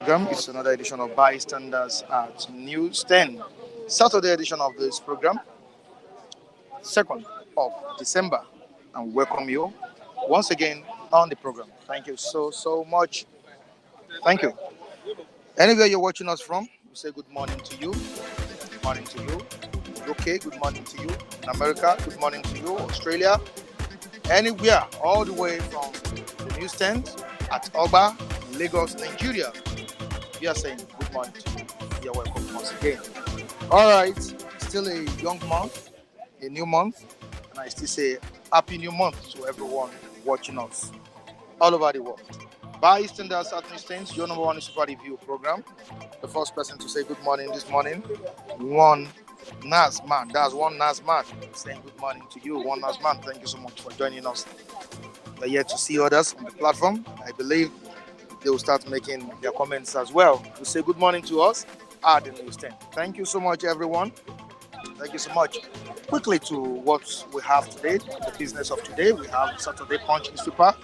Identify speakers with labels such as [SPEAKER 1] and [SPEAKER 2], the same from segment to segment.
[SPEAKER 1] Program. It's another edition of Bystanders at News 10. Saturday edition of this program, 2nd of December. And welcome you once again on the program. Thank you so much. Thank you. Anywhere you're watching us from, we say good morning to you. Good morning to you. UK, good morning to you. In America, good morning to you. Australia, anywhere, all the way from the news stand at Oba, Lagos, Nigeria. We are saying good morning to you. You're welcome once again. All right, still a young month, a new month, and I still say happy new month to everyone watching us all over the world. Bystanders at News, your number one super review program. The first person to say good morning this morning, one Nas man. That's one Nas man saying good morning to you, one Nas man. Thank you so much for joining us. We're yet to see others on the platform. I believe they will start making their comments as well to say good morning to us at the news 10. Thank you so much, everyone. Thank you so much. Quickly to what we have today, the business of today. We have Saturday Punch newspaper,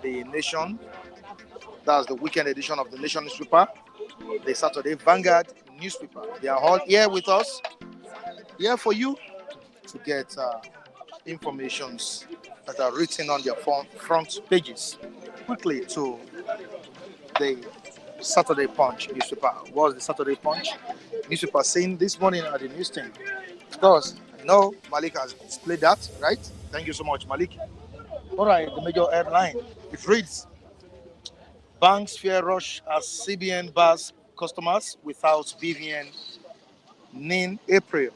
[SPEAKER 1] the Nation. That's the weekend edition of the Nation newspaper, the Saturday Vanguard newspaper. They are all here with us, here for you to get informations that are written on their front pages. Quickly to the Saturday Punch newspaper. What's the Saturday Punch newspaper saying this morning at the newsstand? Of course, I know Malik has displayed that, right? Thank you so much, Malik. All right, the major headline. It reads, banks fear rush as CBN bars customers without BVN in April.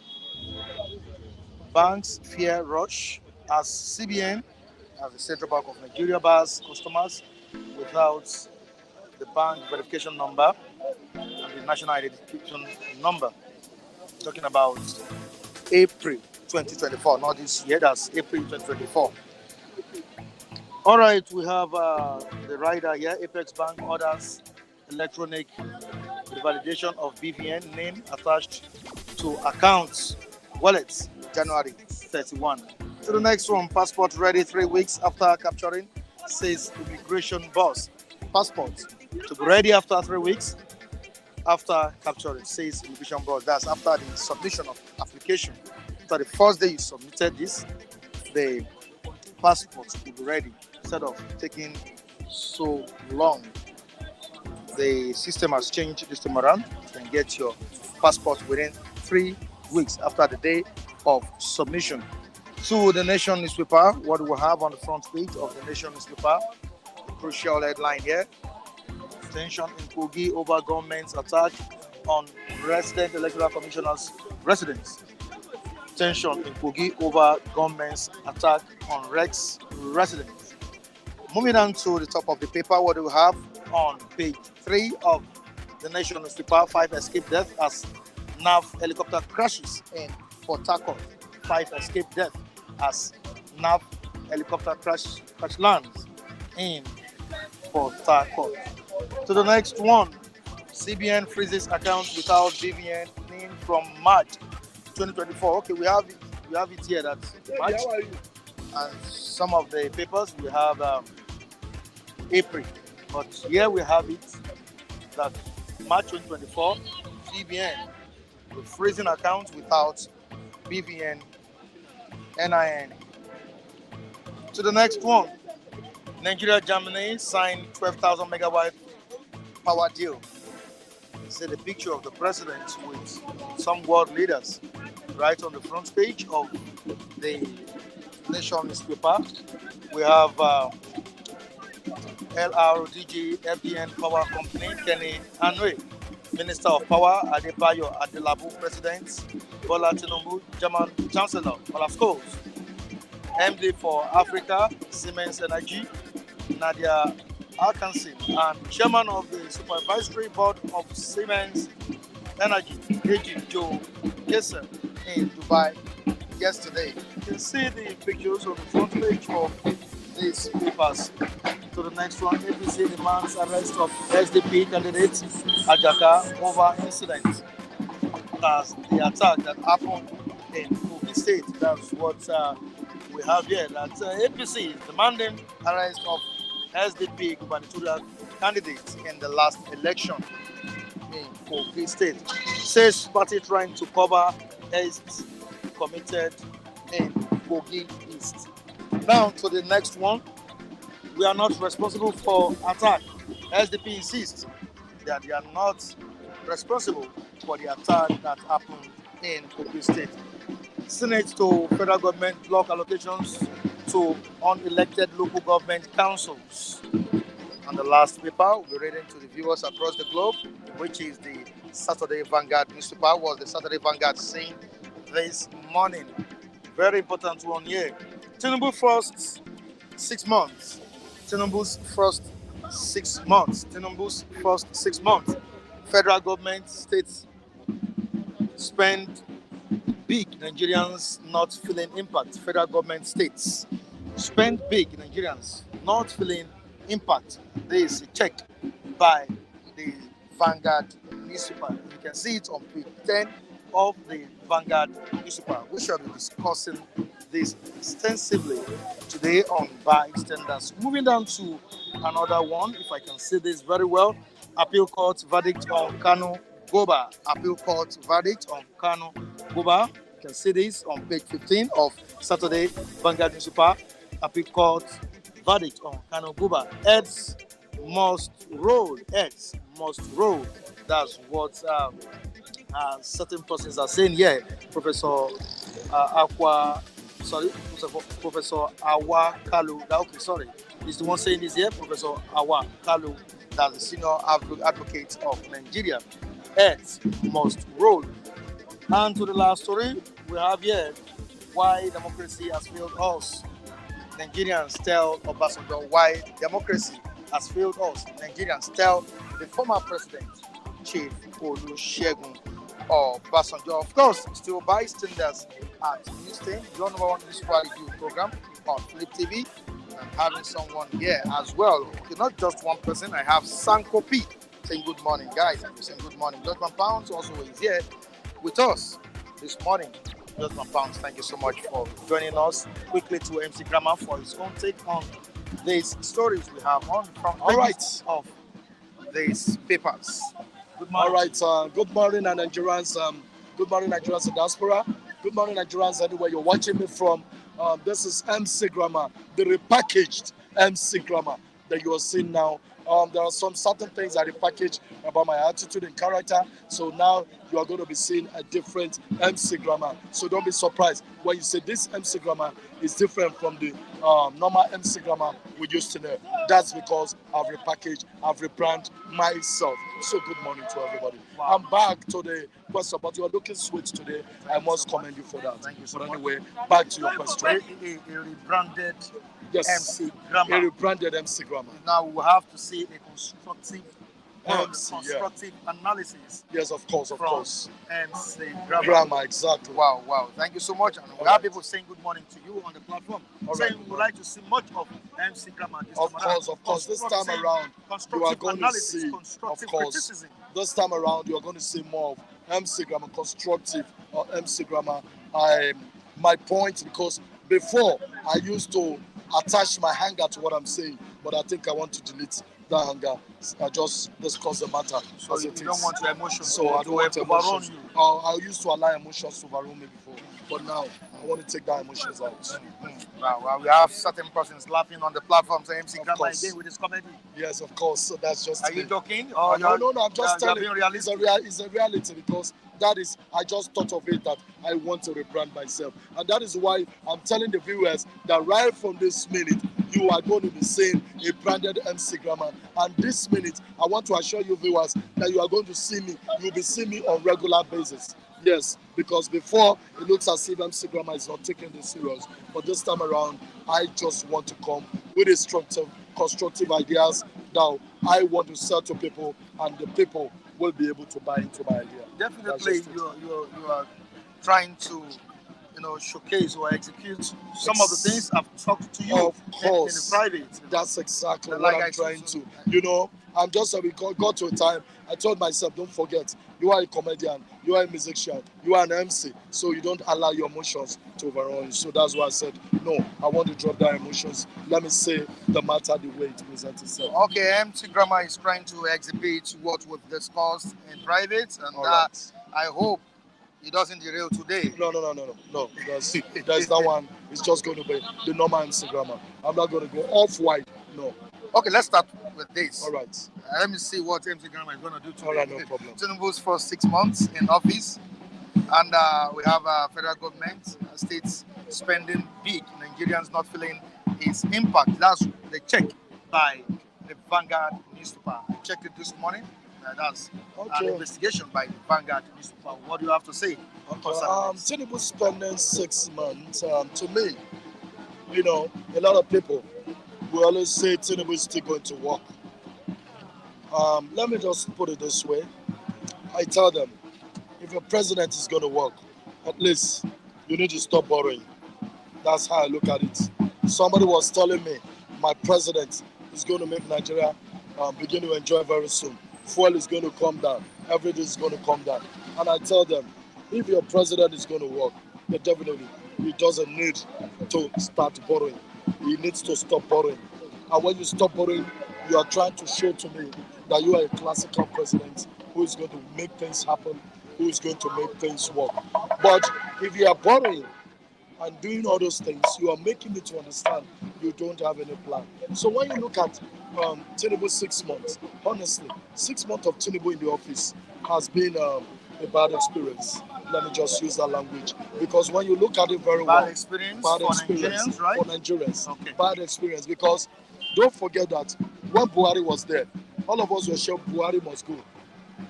[SPEAKER 1] Banks fear rush as CBN, as the Central Bank of Nigeria, bars customers without the bank verification number and the national identification number. Talking about April 2024, not this year, that's April 2024. All right, we have the rider here. Apex Bank orders electronic validation of BVN name attached to accounts, wallets, January 31. To the next one, passport ready 3 weeks after capturing, says immigration boss. Passport to be ready after 3 weeks after capturing, says immigration boss. That's after the submission of application. After the first day you submitted this, the passport will be ready. Instead of taking so long, the system has changed this time around. You can get your passport within 3 weeks after the day of submission. To the Nation newspaper, what we have on the front page of the Nation newspaper, the crucial headline here: tension in Kogi over government's attack on resident electoral commissioners' residence. Tension in Kogi over government's attack on Rex residents. Moving on to the top of the paper, what do we have on page 3 of the Nation newspaper? 5 escape deaths as NAV helicopter crashes in Port Harcourt. 5 escape deaths as NAV helicopter crash lands in Port Harcourt. To the next one, CBN freezes accounts without BVN in from March 2024. Okay, we have it here. That's March, and some of the papers we have April, but here we have it that March 2024, CBN freezing accounts without BVN NIN. To the next one, Nigeria Germany signed 12,000 megawatt power deal. See the picture of the president with some world leaders right on the front page of the Nation newspaper. We have LRDG FDN Power Company, Kenny Anwe, Minister of Power, Adebayo Adelabu, President, Bola Tinubu, German Chancellor, Olaf Scholz, MD for Africa, Siemens Energy, Nadia Alkansin, and Chairman of the Supervisory Board of Siemens Energy, AG Joe Gesser, in Dubai yesterday. You can see the pictures on the front page of these papers. To the next one, APC demands arrest of SDP candidate Ajaka over incident. That's the attack that happened in Kogi State. That's what we have here. That APC is demanding arrest of SDP gubernatorial candidate in the last election in Kogi State. Says party trying to cover East committed in Kogi East. Now to the next one. We are not responsible for attack. SDP insists that they are not responsible for the attack that happened in Kogi State. Senate to federal government block allocations to unelected local government councils. And the last paper we'll be reading to the viewers across the globe, which is the Saturday Vanguard newspaper, was the Saturday Vanguard saying this morning. Very important one here. Tinubu first 6 months. Tinubu's first 6 months. Tinubu's first 6 months. Federal government, states spend big. Nigerians not feeling impact. Federal government, states spend big. Nigerians not feeling impact. There is a check by the Vanguard newspaper. You can see it on page 10 of the Vanguard newspaper. We shall be discussing this extensively today on bystanders. Moving down to another one, if I can see this very well. Appeal court verdict on Kanu Goba. Appeal court verdict on Kanu Goba. You can see this on page 15 of Saturday Vanguard newspaper. Appeal court verdict on Kanu Goba. Heads must roll. Heads must roll. That's what certain persons are saying here. Professor Professor Awa Kalu. Okay, sorry. He's the one saying this here. Professor Awa Kalu, that's the senior advocate of Nigeria. Heads must roll. And to the last story, we have here why democracy has failed us. Nigerians tell Obasanjo why democracy has failed us. Nigerians tell the former president, Chief Olusegun Obasanjo. Of course, still bystanders at News 10, your number one news review program on Flip TV. And having someone here as well. Okay, not just one person. I have Sanko P saying good morning, guys. I'm saying good morning. Dutchman Pounds also is here with us this morning. Dutchman Pounds, thank you so much for joining us. Quickly to MC Grammar for his own take on these stories we have on from of these papers. Good morning.
[SPEAKER 2] All right. Good morning, Nigerians. Good morning, Nigerians in diaspora. Good morning, Nigerians anywhere you're watching me from. This is MC Grammar, the repackaged MC Grammar that you are seeing now There are some certain things that they package about my attitude and character. So now you are going to be seeing a different MC grammar. So don't be surprised when you say this MC grammar is different from the normal MC grammar we used to know. That's because I've repackaged, I've rebranded myself. So good morning to everybody.
[SPEAKER 1] Wow.
[SPEAKER 2] I'm back to the question, but you are looking sweet today. I must commend you for that.
[SPEAKER 1] Thank you so
[SPEAKER 2] But
[SPEAKER 1] much.
[SPEAKER 2] anyway, back to your question.
[SPEAKER 1] A rebranded
[SPEAKER 2] Yes,
[SPEAKER 1] MC grammar.
[SPEAKER 2] a rebranded MC grammar.
[SPEAKER 1] Now we have to see a constructive
[SPEAKER 2] MC,
[SPEAKER 1] constructive analysis
[SPEAKER 2] Yes, of course, of
[SPEAKER 1] from
[SPEAKER 2] course.
[SPEAKER 1] MC grammar.
[SPEAKER 2] Grammar, exactly.
[SPEAKER 1] Wow. Thank you so much. And we
[SPEAKER 2] All
[SPEAKER 1] have
[SPEAKER 2] right.
[SPEAKER 1] people saying good morning to you on the platform.
[SPEAKER 2] All
[SPEAKER 1] Saying
[SPEAKER 2] right.
[SPEAKER 1] we would like to see much of MC grammar this
[SPEAKER 2] Of
[SPEAKER 1] time around.
[SPEAKER 2] course. This time around, you are
[SPEAKER 1] Constructive
[SPEAKER 2] going to
[SPEAKER 1] analysis,
[SPEAKER 2] see, of
[SPEAKER 1] constructive
[SPEAKER 2] course,
[SPEAKER 1] criticism.
[SPEAKER 2] this time around, you are going to see more of MC grammar, constructive or MC grammar. My point, because before I used to attach my hanger to what I'm saying, but I think I want to delete that hanger. I just discuss the matter
[SPEAKER 1] So
[SPEAKER 2] as
[SPEAKER 1] you
[SPEAKER 2] it
[SPEAKER 1] don't
[SPEAKER 2] is.
[SPEAKER 1] want your emotions
[SPEAKER 2] So I don't
[SPEAKER 1] to
[SPEAKER 2] want
[SPEAKER 1] overrun
[SPEAKER 2] emotions.
[SPEAKER 1] you.
[SPEAKER 2] I used to allow emotions to overrun me before, but now I want to take that emotions out.
[SPEAKER 1] Wow, we have certain persons laughing on the platform saying MC
[SPEAKER 2] Of
[SPEAKER 1] grammar
[SPEAKER 2] course.
[SPEAKER 1] again with this comedy.
[SPEAKER 2] Yes, of course. So that's just
[SPEAKER 1] Are
[SPEAKER 2] me.
[SPEAKER 1] you joking? Or
[SPEAKER 2] No, I'm just
[SPEAKER 1] you're
[SPEAKER 2] telling.
[SPEAKER 1] being
[SPEAKER 2] It's
[SPEAKER 1] realistic?
[SPEAKER 2] it's a reality because that is. I just thought of it that I want to rebrand myself, and that is why I'm telling the viewers that right from this minute you are going to be seeing a branded MC grammar, and this minute I want to assure you viewers that you are going to see me. You'll be seeing me on regular basis. Yes, because before it looks as if MC grammar is not taking this serious, but this time around I just want to come with constructive ideas that I want to sell to people, and the people will be able to buy into my idea.
[SPEAKER 1] Definitely, you are trying to showcase or execute some of the things I've talked to you
[SPEAKER 2] Of
[SPEAKER 1] in
[SPEAKER 2] course,
[SPEAKER 1] private.
[SPEAKER 2] that's exactly
[SPEAKER 1] Like
[SPEAKER 2] what
[SPEAKER 1] I
[SPEAKER 2] I'm trying
[SPEAKER 1] said,
[SPEAKER 2] to. I'm just we got to a time. I told myself, don't forget, you are a comedian, you are a musician, you are an MC, so you don't allow your emotions to overrun you. So that's why I said, no, I want to drop down emotions. Let me say the matter the way it presents itself.
[SPEAKER 1] Okay, MC Grammar is trying to exhibit what we've discussed in private, and
[SPEAKER 2] All right.
[SPEAKER 1] I hope it doesn't derail today.
[SPEAKER 2] No. There's that one. It's just going to be the normal MC grammar. I'm not going to go off white. No.
[SPEAKER 1] Okay, let's start with this.
[SPEAKER 2] All right.
[SPEAKER 1] Let me see what MC Grammar is going to do today.
[SPEAKER 2] All right, no problem.
[SPEAKER 1] Tinubu'S first 6 months in office, and we have federal government, states spending big, Nigerians not feeling its impact. That's the check by the Vanguard newspaper. I checked it this morning. That's an investigation by the Vanguard newspaper. What do you have to say?
[SPEAKER 2] Tinubu spending 6 months. To me, a lot of people will always say Tinubu is still going to work. Let me just put it this way. I tell them, if your president is going to work, at least you need to stop borrowing. That's how I look at it. Somebody was telling me my president is going to make Nigeria begin to enjoy very soon. Fuel is going to come down. Everything is going to come down. And I tell them, if your president is going to work, then definitely he doesn't need to start borrowing. He needs to stop borrowing. And when you stop borrowing, you are trying to show to me that you are a classical president who is going to make things happen, who is going to make things work. But if you are borrowing and doing all those things, you are making me to understand you don't have any plan. So when you look at Tinubu 6 months, honestly, 6 months of Tinubu in the office has been a bad experience. Let me just use that language. Because when you look at it very well,
[SPEAKER 1] bad experience for Nigerians, right?
[SPEAKER 2] For Nigerians.
[SPEAKER 1] Okay.
[SPEAKER 2] Bad experience. Because don't forget that when Buhari was there, all of us were sure Buhari must go.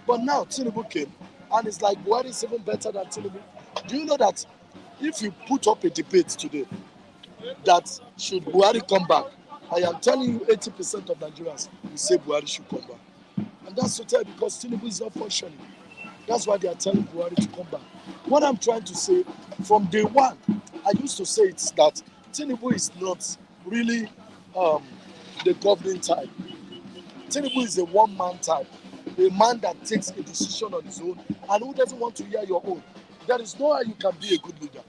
[SPEAKER 2] But now Tinubu came, and it's like Buhari is even better than Tinubu. Do you know that if you put up a debate today that should Buhari come back, I am telling you 80% of Nigerians will say Buhari should come back. And that's to tell you because Tinubu is not functioning. That's why they are telling Buhari to come back. What I'm trying to say, from day one, I used to say it's that Tinubu is not really the governing type. Tinubu is a one-man type, a man that takes a decision on his own and who doesn't want to hear your own. There is no way you can be a good leader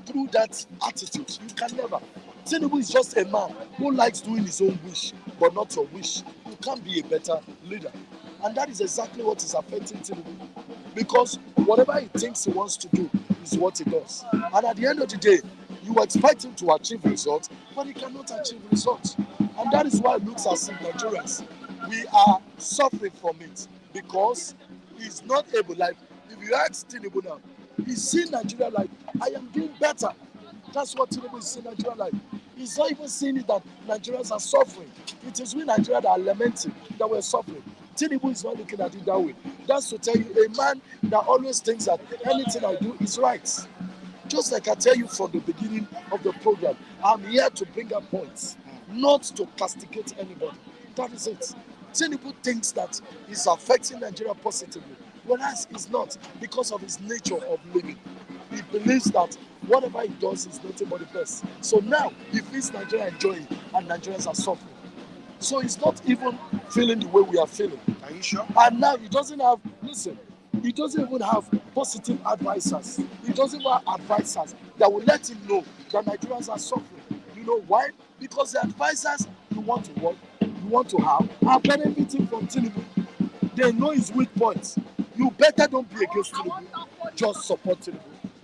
[SPEAKER 2] through that attitude. You can never. Tinubu is just a man who likes doing his own wish, but not your wish. You can't be a better leader. And that is exactly what is affecting Tinubu. Because whatever he thinks he wants to do is what he does. And at the end of the day, you expect him to achieve results, but he cannot achieve results. And that is why it looks as if Nigerians we are suffering from it because he's not able. Like, if you ask Tinubu now, he's seeing Nigeria like, I am doing better. That's what Tinubu is seeing Nigeria like. He's not even seeing it that Nigerians are suffering. It is we Nigeria that are lamenting that we're suffering. Tinubu is not looking at it that way. That's to tell you, a man that always thinks that anything I do is right. Just like I tell you from the beginning of the program, I'm here to bring up points, not to castigate anybody. That is it. Tinubu thinks that he's affecting Nigeria positively, whereas it's not, because of his nature of living. He believes that whatever he does is nothing but the best. So now he feels Nigeria enjoying and Nigerians are suffering. So he's not even feeling the way we are feeling.
[SPEAKER 1] Are you sure?
[SPEAKER 2] And now he doesn't have, listen, he doesn't even have positive advisors. He doesn't even have advisors that will let him know that Nigerians are suffering. You know why? Because the advisors you want to work, you want to have, are benefiting from Tinubu. They know his weak points. You better don't be against Tinubu. Just support Tinubu.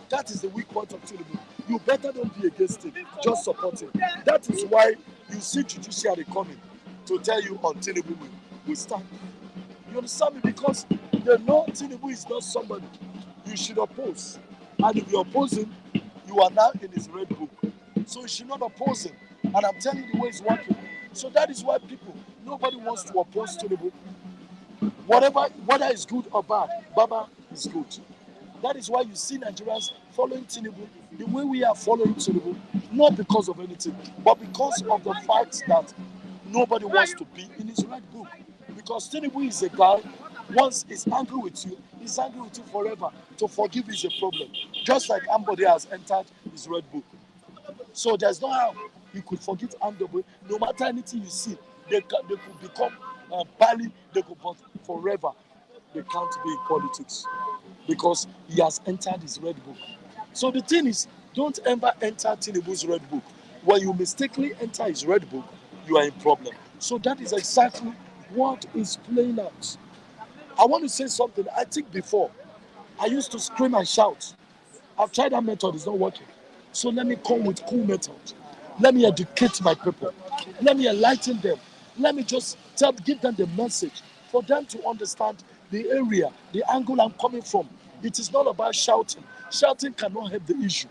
[SPEAKER 2] That is the weak point of Tinubu. You better don't be against it. Just support it. That is why you see judiciary coming to tell you on Tinubu we stand. You understand me? Because they know Tinubu is not somebody you should oppose. And if you oppose him, you are now in his red book. So you should not oppose him. And I'm telling you the way it's working. So that is why nobody wants to oppose Tinubu. Whether it's good or bad, Baba is good. That is why you see Nigerians following Tinubu the way we are following Tinubu, not because of anything, but because of the fact that nobody wants to be in his red book. Because Tinubu is a guy, once he's angry with you, he's angry with you forever. To forgive is a problem. Just like Ambode has entered his red book. So there's no how you could forget Ambode. No matter anything you see, they could become barely, they could, but forever they can't be in politics. Because he has entered his red book. So the thing is, don't ever enter Tinubu's red book. When you mistakenly enter his red book, you are in problem. So that is exactly what is playing out. I want to say something. I think before, I used to scream and shout. I've tried that method, it's not working. So let me come with cool method. Let me educate my people. Let me enlighten them. Let me just give them the message for them to understand the area, the angle I'm coming from. It is not about shouting. Shouting cannot help the issue.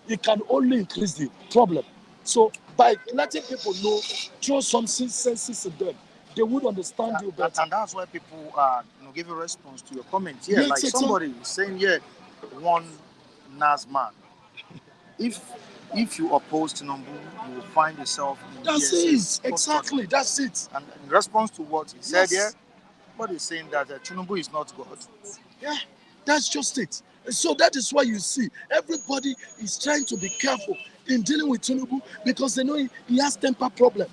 [SPEAKER 2] It can only increase the problem. So by letting people know, throw some senses in them, they would understand you better.
[SPEAKER 1] And that's why people give a response to your comments. Yeah,
[SPEAKER 2] Yes,
[SPEAKER 1] like somebody is saying, one Nas man. If you oppose Tinubu, you will find yourself in
[SPEAKER 2] That's it. Exactly. That's it.
[SPEAKER 1] And in response to what he said here, somebody is saying that Tinubu is not God.
[SPEAKER 2] Yeah, that's just it. So that is why you see everybody is trying to be careful in dealing with Tinubu because they know he has temper problem.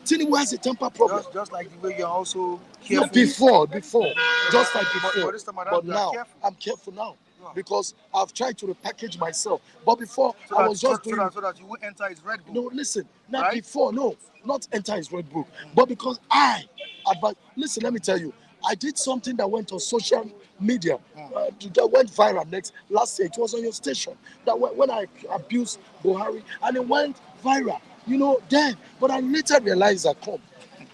[SPEAKER 2] Tinubu has a temper problem.
[SPEAKER 1] Just like the way you're also careful.
[SPEAKER 2] Before, just like before.
[SPEAKER 1] But
[SPEAKER 2] now, I'm careful now. Because I've tried to repackage myself. But before, I was just doing...
[SPEAKER 1] So that you won't enter his red book.
[SPEAKER 2] No, listen. Not before, no. Not enter his red book. But because listen, let me tell you. I did something that went on social media. That went viral last year. It was on your station. That when I abused Buhari. And it went viral. Then. But I later realized that,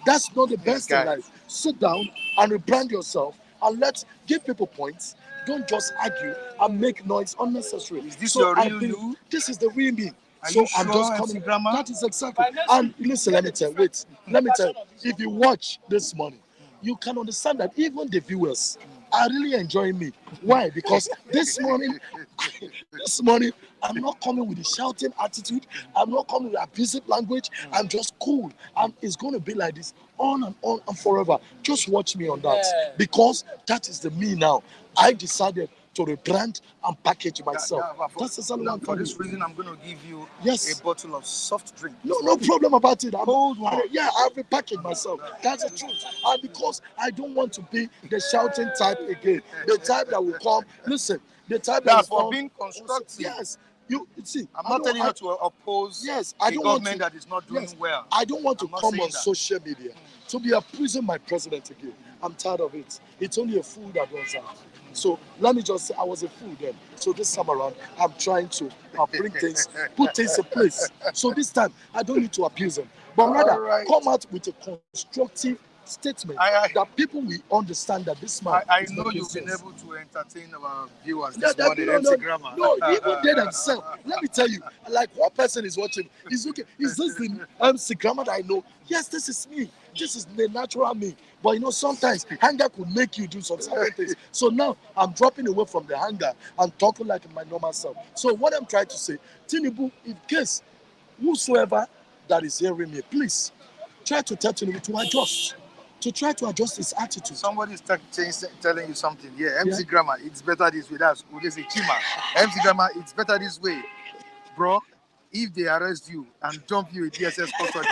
[SPEAKER 2] that's not the best in life. Sit down and rebrand yourself. And give people points. Don't just argue and make noise unnecessary.
[SPEAKER 1] Is this your real you?
[SPEAKER 2] This is the real me.
[SPEAKER 1] Are
[SPEAKER 2] so
[SPEAKER 1] you sure,
[SPEAKER 2] I'm just coming. That is exactly. And listen, let me tell you. If you watch this morning, you can understand that even the viewers are really enjoying me. Why? Because this morning, I'm not coming with a shouting attitude. I'm not coming with abusive language. I'm just cool. And it's going to be like this on and forever. Just watch me on that. Because that is the me now. I decided to rebrand and package myself. That's exactly what I'm
[SPEAKER 1] for this reason, I'm going to give you
[SPEAKER 2] a
[SPEAKER 1] bottle of soft drink.
[SPEAKER 2] No problem about it.
[SPEAKER 1] Cold one.
[SPEAKER 2] I've repackaged myself. That's the truth. And because I don't want to be the shouting type again. The type that will come. Listen, the type that will come.
[SPEAKER 1] Being constructive.
[SPEAKER 2] Yes. You see,
[SPEAKER 1] I'm not telling you to oppose
[SPEAKER 2] I don't
[SPEAKER 1] government that is not doing well.
[SPEAKER 2] I don't want to come on social media to be abusing my president again. I'm tired of it. It's only a fool that does that. So let me just say I was a fool then. So this time around, I'm trying to bring things, put things in place. So this time, I don't need to abuse them. But rather, come out with a constructive statement
[SPEAKER 1] I-
[SPEAKER 2] that people will understand that this man
[SPEAKER 1] I
[SPEAKER 2] is
[SPEAKER 1] know
[SPEAKER 2] making
[SPEAKER 1] you've been
[SPEAKER 2] sense.
[SPEAKER 1] able to entertain our viewers
[SPEAKER 2] That,
[SPEAKER 1] this morning, MC Grammar.
[SPEAKER 2] no, even they themselves. Let me tell you, like one person is watching. It's okay. Is this the MC Grammar that I know? Yes, this is me. This is the natural me. But you know, sometimes anger could make you do some certain things. So now I'm dropping away from the anger and talking like my normal self. So what I'm trying to say, Tinubu, in case whosoever that is hearing me, please try to tell Tinubu to adjust. To try to adjust his attitude.
[SPEAKER 1] Somebody is telling you something. Yeah, MC
[SPEAKER 2] Yeah.
[SPEAKER 1] Grammar, it's better this way. That's what they say, Chima. MC Grammar, it's better this way. Bro, if they arrest you and dump you in DSS custody,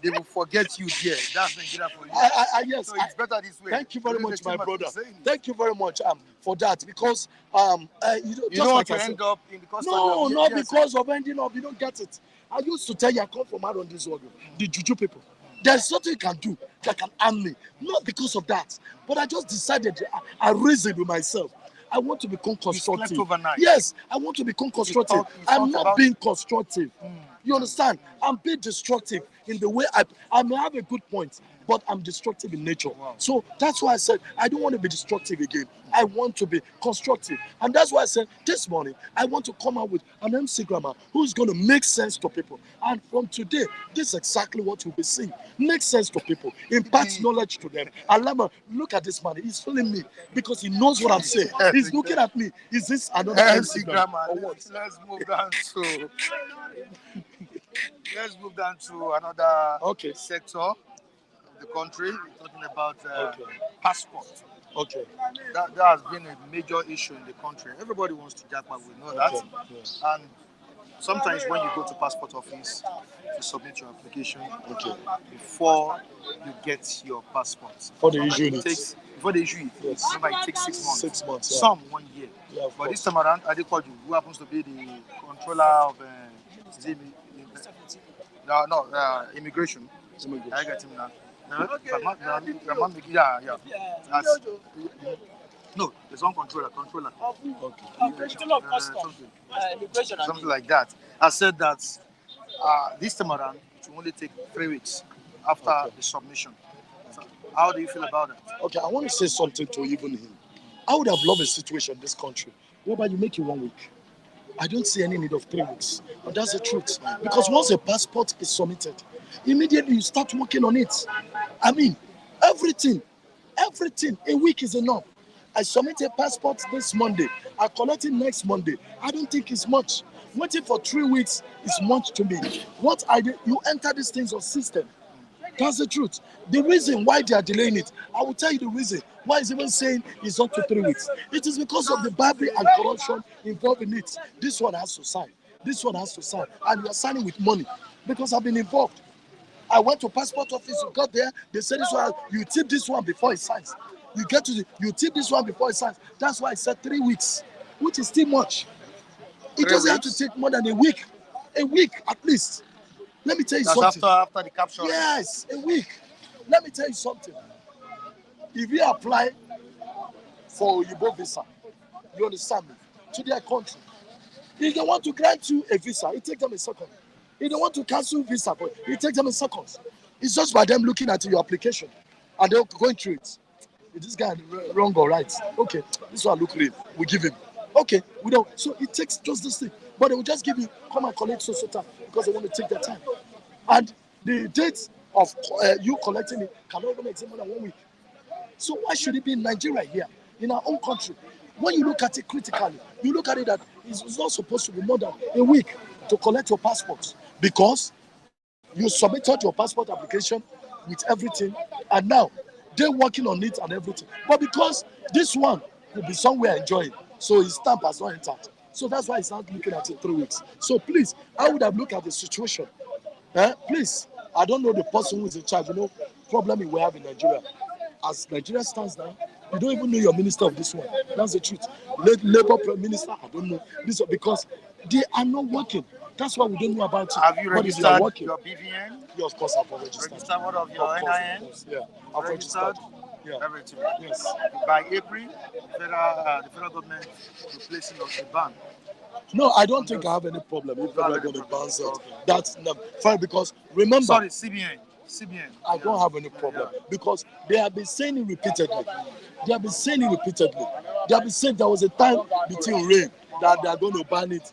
[SPEAKER 1] they will forget you there. That's Nigeria for you.
[SPEAKER 2] Yes.
[SPEAKER 1] So it's better this way.
[SPEAKER 2] Thank you very
[SPEAKER 1] What
[SPEAKER 2] much,
[SPEAKER 1] is the
[SPEAKER 2] my
[SPEAKER 1] Chima
[SPEAKER 2] brother.
[SPEAKER 1] saying?
[SPEAKER 2] Thank you very much for that, because
[SPEAKER 1] You
[SPEAKER 2] just
[SPEAKER 1] don't
[SPEAKER 2] like
[SPEAKER 1] want
[SPEAKER 2] I
[SPEAKER 1] to
[SPEAKER 2] said,
[SPEAKER 1] end up in the custody
[SPEAKER 2] no,
[SPEAKER 1] of
[SPEAKER 2] not
[SPEAKER 1] DSS.
[SPEAKER 2] because of ending up. You don't get it. I used to tell you I come from around this world, the juju people. There's nothing you can do that can harm me. Not because of that, but I just decided. I reasoned with myself. I want to become constructive.
[SPEAKER 1] slept overnight.
[SPEAKER 2] Yes, I want to become constructive.
[SPEAKER 1] You
[SPEAKER 2] I'm
[SPEAKER 1] thought
[SPEAKER 2] not
[SPEAKER 1] about-
[SPEAKER 2] being constructive. You understand? I'm being destructive in the way I may have a good point, but I'm destructive in nature.
[SPEAKER 1] Wow.
[SPEAKER 2] So that's why I said I don't want to be destructive again. I want to be constructive. And that's why I said this morning I want to come out with an MC Grammar who's going to make sense to people. And from today, this is exactly what you'll be seeing. Make sense to people, impart knowledge to them. Alama, look at this man. He's feeling me because he knows what I'm saying. He's looking at me. Is this another
[SPEAKER 1] MC
[SPEAKER 2] MC Grammar?
[SPEAKER 1] Grammar.
[SPEAKER 2] Or what?
[SPEAKER 1] Let's move down to another
[SPEAKER 2] Okay.
[SPEAKER 1] sector of the country. We're talking about
[SPEAKER 2] Okay.
[SPEAKER 1] passport.
[SPEAKER 2] Okay.
[SPEAKER 1] That has been a major issue in the country. Everybody wants to jackpot, we know that.
[SPEAKER 2] Okay. Yes.
[SPEAKER 1] And sometimes when you go to passport office to submit your application,
[SPEAKER 2] Okay.
[SPEAKER 1] before you get your passport,
[SPEAKER 2] For the issue it.
[SPEAKER 1] before they issue it,
[SPEAKER 2] Yes.
[SPEAKER 1] remember it takes 6 months.
[SPEAKER 2] 6 months. Yeah.
[SPEAKER 1] Some 1 year.
[SPEAKER 2] Yeah, of
[SPEAKER 1] But this
[SPEAKER 2] course.
[SPEAKER 1] time around, Adekoju, who happens to be the controller of immigration. I get him now. Yeah. That's, no, there's one controller. Something like that. I said that this time around, it will only take 3 weeks after the submission. So how do you feel about that?
[SPEAKER 2] Okay, I want to say something to even him. I would have loved a situation in this country whereby you make it 1 week. I don't see any need of 3 weeks. But that's the truth. Because once a passport is submitted, immediately you start working on it. I mean, everything, a week is enough. I submit a passport this Monday. I collect it next Monday. I don't think it's much. Waiting for 3 weeks is much to me. What I do, you enter these things on system. That's the truth. The reason why they are delaying it, I will tell you the reason why it's even saying it's up to 3 weeks. It is because of the bribery and corruption involved in it. This one has to sign. This one has to sign. And you are signing with money because I've been involved. I went to passport office, you got there, they said this one, you tip this one before it signs. You tip this one before it signs. That's why I said 3 weeks, which is still much. It doesn't have to take more than a week at least. Let me tell you something.
[SPEAKER 1] After the capture.
[SPEAKER 2] Yes, a week. Let me tell you something. If you apply for Oyibo visa, you understand me, to their country, if they want to grant you a visa, it takes them a second. If they want to cancel visa, it takes them a second. It's just by them looking at your application and they're going through it. Is this guy wrong or right? Okay, this one look real. We give him. Okay, we don't. So it takes just this thing. But they will just give you, come and collect so time because they want to take their time. And the date of you collecting it cannot even exceed more than 1 week. So why should it be in Nigeria here, in our own country? When you look at it critically, you look at it that it's not supposed to be more than a week to collect your passport because you submitted your passport application with everything, and now they're working on it and everything. But because this one could be somewhere enjoying, so his stamp has not entered. So that's why he's not looking at it 3 weeks. So please, I would have looked at the situation. Please, I don't know the person who is in charge. You know, problem we have in Nigeria. As Nigeria stands now, you don't even know your minister of this one. That's the truth. Labour Prime Minister, I don't know. This because they are not working. That's why we don't know about it.
[SPEAKER 1] Have you
[SPEAKER 2] But if they are
[SPEAKER 1] registered
[SPEAKER 2] working,
[SPEAKER 1] your BVN?
[SPEAKER 2] yeah, of course, I've registered.
[SPEAKER 1] Registered what of your
[SPEAKER 2] Of course,
[SPEAKER 1] NIN?
[SPEAKER 2] of course. Yeah, I've registered. Yeah.
[SPEAKER 1] Everything.
[SPEAKER 2] Yes.
[SPEAKER 1] By April, the federal government is placing us a ban.
[SPEAKER 2] No, I don't think I have any problem if federal government bans it. That's fine because remember.
[SPEAKER 1] Sorry, CBN. CBN.
[SPEAKER 2] I don't have any problem because they have been saying it repeatedly. They have been saying it repeatedly. They have been saying there was a time between rain that they are going to ban it.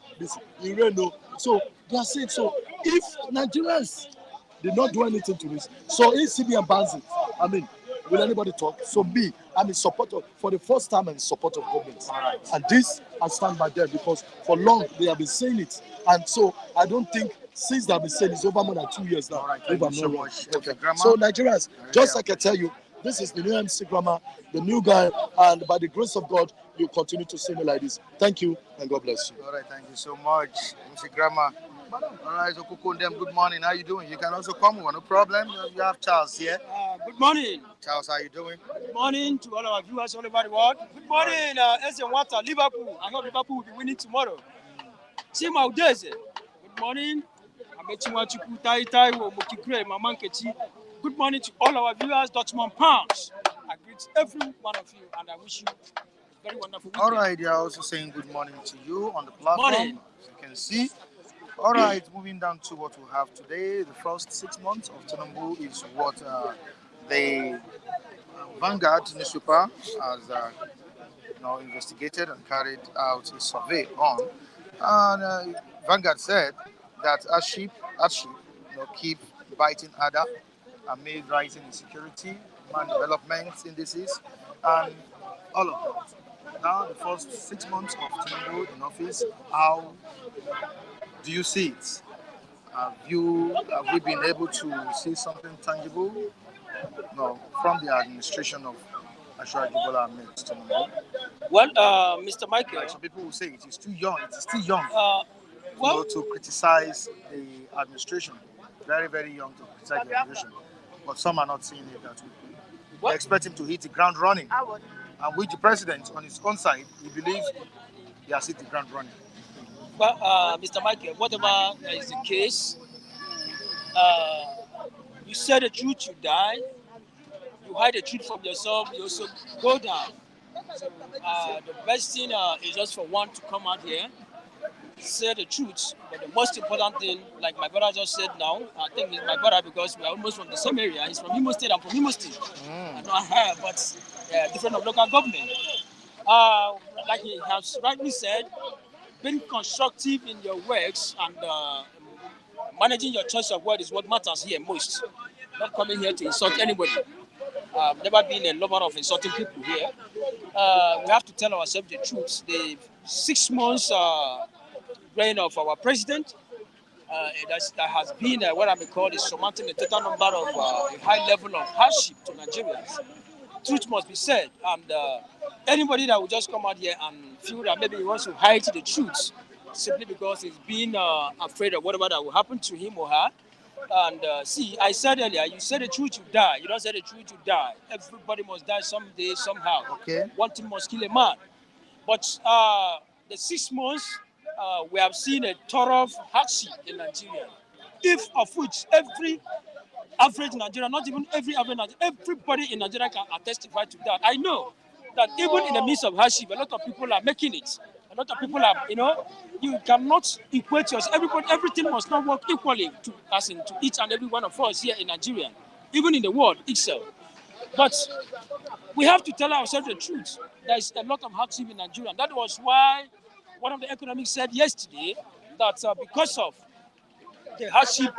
[SPEAKER 2] In rain, no. So they are saying so. If Nigerians did not do anything to this, so if CBN bans it, I mean, will anybody talk? So me, I'm in support of, for the first time, I'm in support of government.
[SPEAKER 1] Right.
[SPEAKER 2] And this, I stand by them because for long they have been saying it. And so I don't think since they have been saying it's over more than 2 years now.
[SPEAKER 1] Right.
[SPEAKER 2] If
[SPEAKER 1] Thank
[SPEAKER 2] I'm
[SPEAKER 1] you so
[SPEAKER 2] not wrong.
[SPEAKER 1] much.
[SPEAKER 2] Okay.
[SPEAKER 1] Grammar.
[SPEAKER 2] So Nigerians, just like I tell you, this is the new MC Grammar, the new guy, and by the grace of God, you continue to see me like this. Thank you, and God bless you.
[SPEAKER 1] All right, thank you so much, Mr. Grammar. All right, so Kuku and them, good morning. How you doing? You can also come over, no problem. You have Charles here.
[SPEAKER 3] Good morning.
[SPEAKER 1] Charles, how you doing?
[SPEAKER 3] Good morning to all our viewers all over the world. Good morning, SN Water, Liverpool. I hope Liverpool will be winning tomorrow. Team Audeze. Good morning. Amechiwachuku Tai Womokikre, Mamankechi. Good morning to all our viewers, Dutchman Pounds. I greet every one of you and I wish you a very wonderful weekend.
[SPEAKER 1] All right, they are also saying good morning to you on the platform.
[SPEAKER 3] Morning.
[SPEAKER 1] As you can see. All right, moving down to what we have today. The first 6 months of Tinubu is what the Vanguard newspaper has investigated and carried out a survey on. And Vanguard said that hardship keep biting harder amid rising insecurity, human development indices, and all of that. Now, the first 6 months of Tinubu in office, how do you see it? Have we been able to see something tangible? No, from the administration of Ashwaji Bola Ahmed Tinubu.
[SPEAKER 3] Well, Mr. Michael.
[SPEAKER 1] Like some people will say it is too young. It is still young.
[SPEAKER 3] Well,
[SPEAKER 1] To criticize the administration. Very, very young to criticize the administration. But some are not seeing it that way. They expect him to hit the ground running. And with the president on his own side, he believes he has hit the ground running.
[SPEAKER 3] well, Mr. Michael, whatever is the case, you say the truth, you die. You hide the truth from yourself, you also go down. So the best thing is just for one to come out here, say the truth. But the most important thing, like my brother just said now, I think he's my brother because we are almost from the same area. He's from Imo State, I'm from Imo State. I don't have, but different of local government. Like he has rightly said, being constructive in your works and managing your choice of word is what matters here most. Not coming here to insult anybody. Never been a lover of insulting people here. We have to tell ourselves the truth. The 6 months reign of our president, that has been what I may call is surmounting a total number of a high level of hardship to Nigerians. Truth must be said, and anybody that will just come out here and feel that maybe he wants to hide the truth simply because he's been afraid of whatever that will happen to him or her. And see, I said earlier, you say the truth, you die. You don't say the truth, you die. Everybody must die someday, somehow.
[SPEAKER 1] Okay.
[SPEAKER 3] One thing must kill a man. But the 6 months, we have seen a thorough hardship in Nigeria. If of which every average Nigerian, not even every average Nigerian, everybody in Nigeria can testify to that. I know that even in the midst of hardship, a lot of people are making it. A lot of people are, you cannot equate yourself. Everything must not work equally to each and every one of us here in Nigeria, even in the world itself. But we have to tell ourselves the truth. There is a lot of hardship in Nigeria. That was why one of the economics said yesterday that because of the hardship,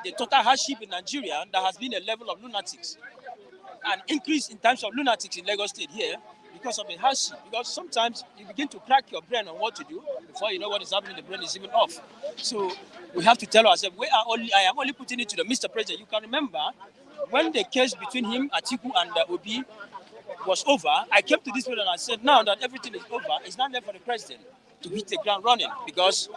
[SPEAKER 3] the total hardship in Nigeria, there has been a level of lunatics, an increase in terms of lunatics in Lagos State here because of the hardship. Because sometimes you begin to crack your brain on what to do before you know what is happening. The brain is even off. So we have to tell ourselves, I am only putting it to the Mr. President. You can remember when the case between him, Atiku, and Obi was over, I came to this president and I said, now that everything is over, it's not left for the president to hit the ground running because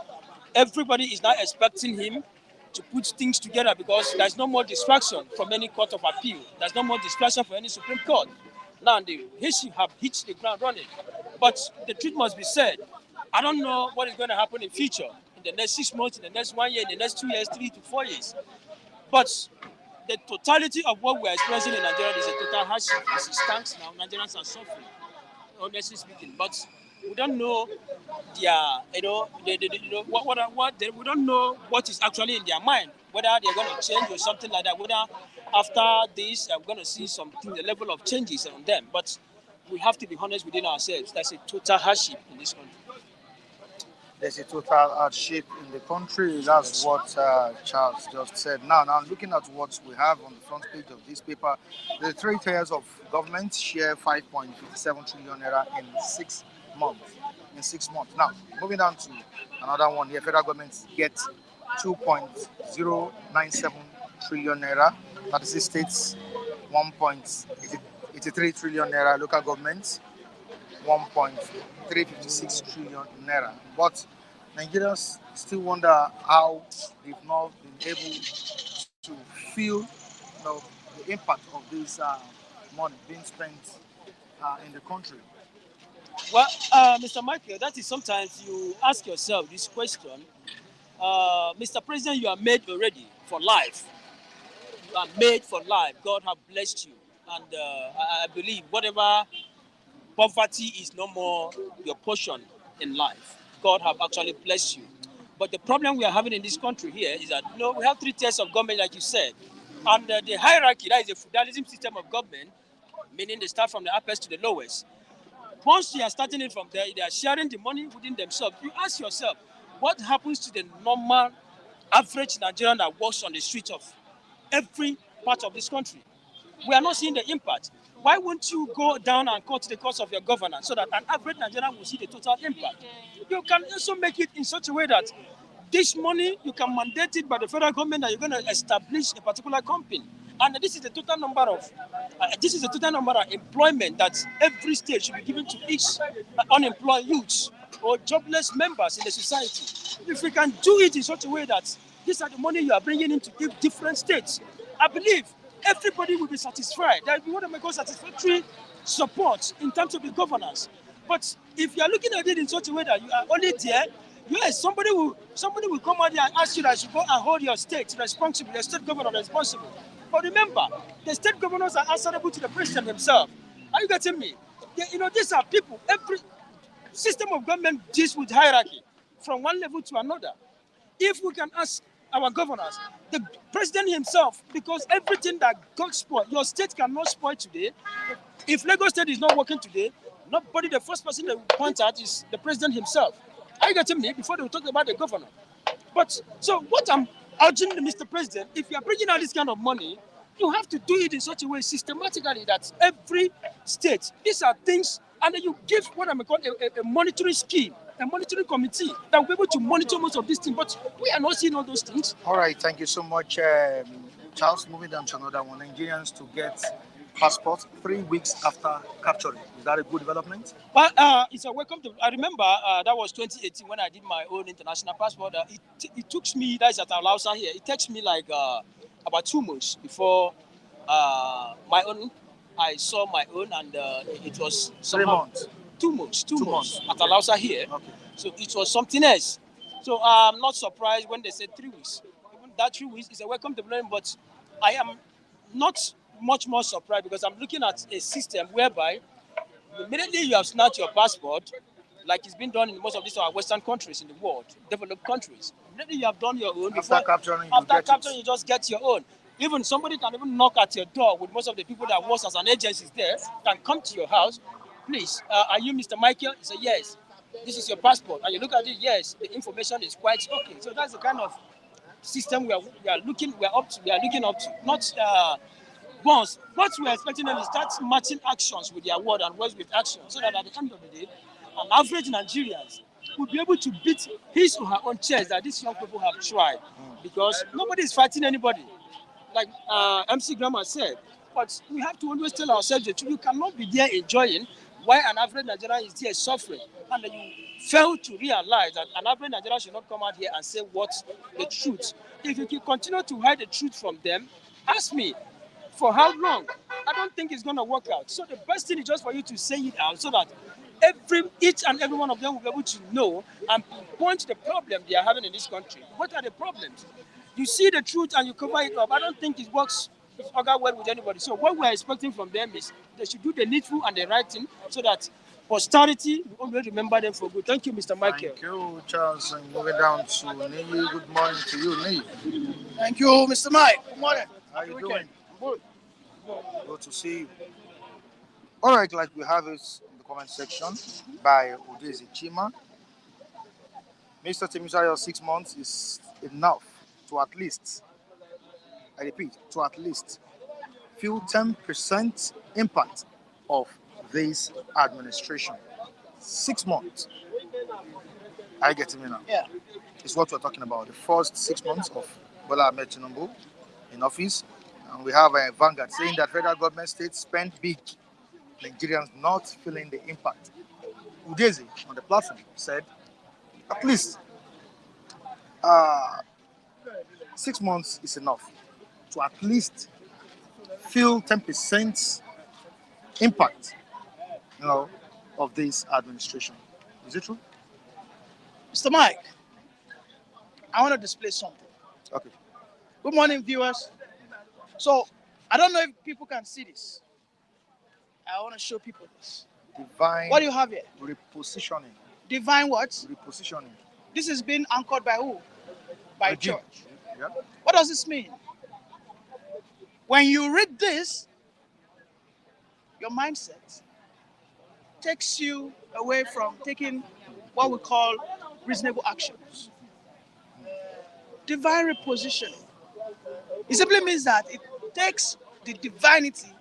[SPEAKER 3] everybody is now expecting him to put things together because there's no more distraction from any court of appeal. There's no more distraction for any Supreme Court. Now the issue have hit the ground running. But the truth must be said. I don't know what is going to happen in future, in the next 6 months, in the next 1 year, in the next 2 years, 3 to 4 years. But the totality of what we are experiencing in Nigeria is a total hardship. As it stands now, Nigerians are suffering, honestly speaking. But we don't know their, we don't know what is actually in their mind. whether they're going to change or something like that. Whether after this, we're going to see something, the level of changes on them. But we have to be honest within ourselves. That's a total hardship in this country.
[SPEAKER 1] There's a total hardship in the country. That's what Charles just said. Now, looking at what we have on the front page of this paper, the three tiers of government share 5.57 trillion naira in 6 months. In 6 months. Now, moving on to another one here, federal government get 2.097 trillion naira. 36 states, 1.83 trillion naira. Local governments, 1.356 trillion naira. But Nigerians still wonder how they've not been able to feel the impact of this money being spent in the country.
[SPEAKER 3] Well, Mr. Michael, that is sometimes you ask yourself this question. Mr. President, you are made already for life. You are made for life. God have blessed you. And I believe whatever poverty is no more your portion in life. God have actually blessed you. But the problem we are having in this country here is that we have three tiers of government, like you said. And the hierarchy, that is a feudalism system of government, meaning they start from the uppermost to the lowest. Once you are starting it from there, they are sharing the money within themselves. You ask yourself, what happens to the normal, average Nigerian that walks on the streets of every part of this country? We are not seeing the impact. Why won't you go down and cut the cost of your governance so that an average Nigerian will see the total impact? You can also make it in such a way that this money, you can mandate it by the federal government that you're going to establish a particular company. And this is the total number of employment that every state should be given to each unemployed youth or jobless members in the society. If we can do it in such a way that these are the money you are bringing into different states, I believe everybody will be satisfied. There will be what I call satisfactory support in terms of the governance. But if you are looking at it in such a way that you are only there, yes, somebody will come out there and ask you that you go and hold your state responsible, your state governor responsible. But remember, the state governors are answerable to the president himself. Are you getting me? These are people. Every system of government deals with hierarchy from one level to another. If we can ask our governors, the president himself, because everything that got spoiled, your state cannot spoil today. If Lagos State is not working today, the first person they will point at is the president himself. Are you getting me? Before they will talk about the governor. But so what I'm urging the Mr. President, if you are bringing out this kind of money, you have to do it in such a way systematically that every state, these are things, and then you give what I'm calling a monitoring scheme, a monitoring committee that will be able to monitor most of these things. But we are not seeing all those things.
[SPEAKER 1] All right, thank you so much, Charles. Moving on to another one, Nigerians to get passport 3 weeks after capturing. Is that a good development?
[SPEAKER 3] Well, it's a welcome to. I remember that was 2018 when I did my own international passport. It took me, that's at Alausa here, it takes me like about 2 months before my own. I saw my own, and it was
[SPEAKER 1] 3 months.
[SPEAKER 3] 2 months. 2 months at Alausa here.
[SPEAKER 1] Okay.
[SPEAKER 3] So it was something else. So I'm not surprised when they said 3 weeks. Even that 3 weeks is a welcome development, but I am not much more surprised because I'm looking at a system whereby immediately you have snatched your passport, like it's been done in most of these Western countries in the world, developed countries. Immediately you have done your own.
[SPEAKER 1] After capturing,
[SPEAKER 3] you just get your own. Even somebody can even knock at your door with most of the people that work as an agency there, can come to your house. Please, are you Mr. Michael? You say, yes. This is your passport. And you look at it, yes, the information is quite okay. So that's the kind of system we are looking up to. Not once, what we are expecting them is start matching actions with their word and words with action, so that at the end of the day, an average Nigerians will be able to beat his or her own chest that these young people have tried. Because nobody is fighting anybody, like MC Grandma said. But we have to always tell ourselves that you cannot be there enjoying while an average Nigerian is there suffering. And then you fail to realize that an average Nigerian should not come out here and say what's the truth. If you can continue to hide the truth from them, ask me, for how long? I don't think it's going to work out. So the best thing is just for you to say it out so that each and every one of them will be able to know and point the problem they are having in this country. What are the problems? You see the truth and you cover it up. I don't think it works well with anybody. So what we're expecting from them is they should do the needful and the right thing so that posterity will always remember them for good. Thank you, Mr. Michael.
[SPEAKER 1] Thank you, Charles. And moving down to Niyi. Good morning to you, Niyi.
[SPEAKER 2] Thank you, Mr. Mike. Good morning.
[SPEAKER 1] How you doing?
[SPEAKER 2] Weekend. Good.
[SPEAKER 1] Good to see you. All right, like we have it in the comment section by Udezi Chima. Mr. Timisayo, 6 months is enough to at least, I repeat, to at least feel 10% impact of this administration. 6 months. I get me now.
[SPEAKER 2] Yeah.
[SPEAKER 1] It's what we're talking about. The first 6 months of Bola Ahmed Tinubu in office. And we have a Vanguard saying that federal government states spend big. Nigerians not feeling the impact. Udezi on the platform said at least 6 months is enough to at least feel 10% impact, of this administration. Is it true?
[SPEAKER 2] Mr. Mike, I want to display something.
[SPEAKER 1] Okay.
[SPEAKER 2] Good morning, viewers. So, I don't know if people can see this. I want to show people this.
[SPEAKER 1] Divine
[SPEAKER 2] What do you have here?
[SPEAKER 1] repositioning.
[SPEAKER 2] Divine what?
[SPEAKER 1] Repositioning.
[SPEAKER 2] This is being anchored by who? By
[SPEAKER 1] Regime.
[SPEAKER 2] church.
[SPEAKER 1] Yeah.
[SPEAKER 2] What does this mean? When you read this, your mindset takes you away from taking what we call reasonable actions. Divine repositioning. It simply means that it takes the divinity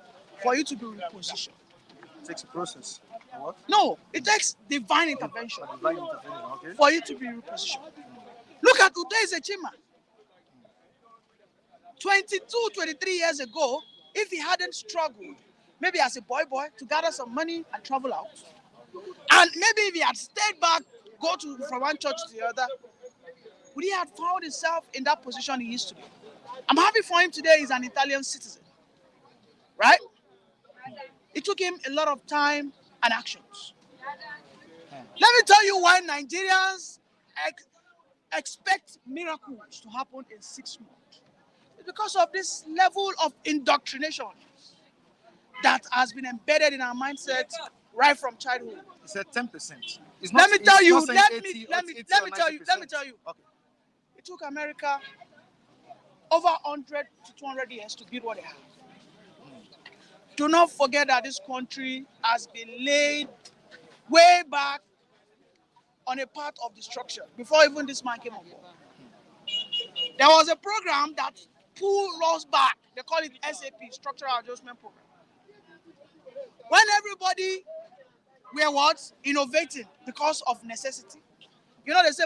[SPEAKER 2] for you to be repositioned.
[SPEAKER 1] It takes a process. What?
[SPEAKER 2] No, it takes divine intervention
[SPEAKER 1] A divine intervention, okay?
[SPEAKER 2] for you to be repositioned. Look at Udeze Chima. 22, 23 years ago, if he hadn't struggled, maybe as a boy to gather some money and travel out, and maybe if he had stayed back, from one church to the other, would he have found himself in that position he used to be? I'm happy for him today. He's an Italian citizen, right? It took him a lot of time and actions. Let me tell you why Nigerians expect miracles to happen in 6 months. It's because of this level of indoctrination that has been embedded in our mindset right from childhood.
[SPEAKER 1] He said 10%.
[SPEAKER 2] Let me tell you.
[SPEAKER 1] Let
[SPEAKER 2] Let me tell you.
[SPEAKER 1] Okay.
[SPEAKER 2] It took America over 100 to 200 years to build what they have. Do not forget that this country has been laid way back on a path of destruction before even this man came on board. There was a program that pulled us back. They call it SAP, Structural Adjustment Program. When everybody were what? Innovating because of necessity. You know, they say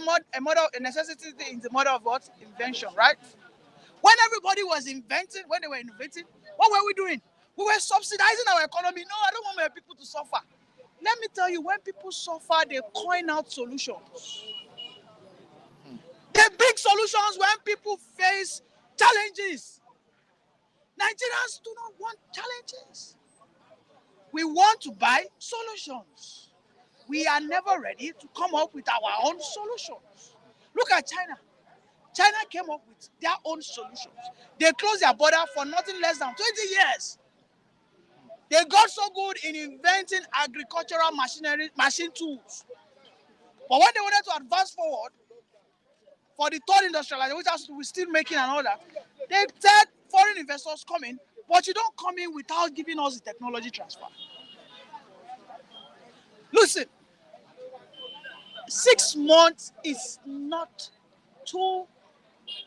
[SPEAKER 2] necessity is the mother of what? Invention, right? When everybody was inventing, when they were innovating, what were we doing? We were subsidizing our economy. No, I don't want my people to suffer. Let me tell you, when people suffer, they coin out solutions. The big solutions when people face challenges. Nigerians do not want challenges. We want to buy solutions. We are never ready to come up with our own solutions. Look at China. China came up with their own solutions. They closed their border for nothing less than 20 years. They got so good in inventing agricultural machine tools. But when they wanted to advance forward for the third industrialization, which we're still making and all that, they said foreign investors come in, but you don't come in without giving us the technology transfer. Listen, 6 months is not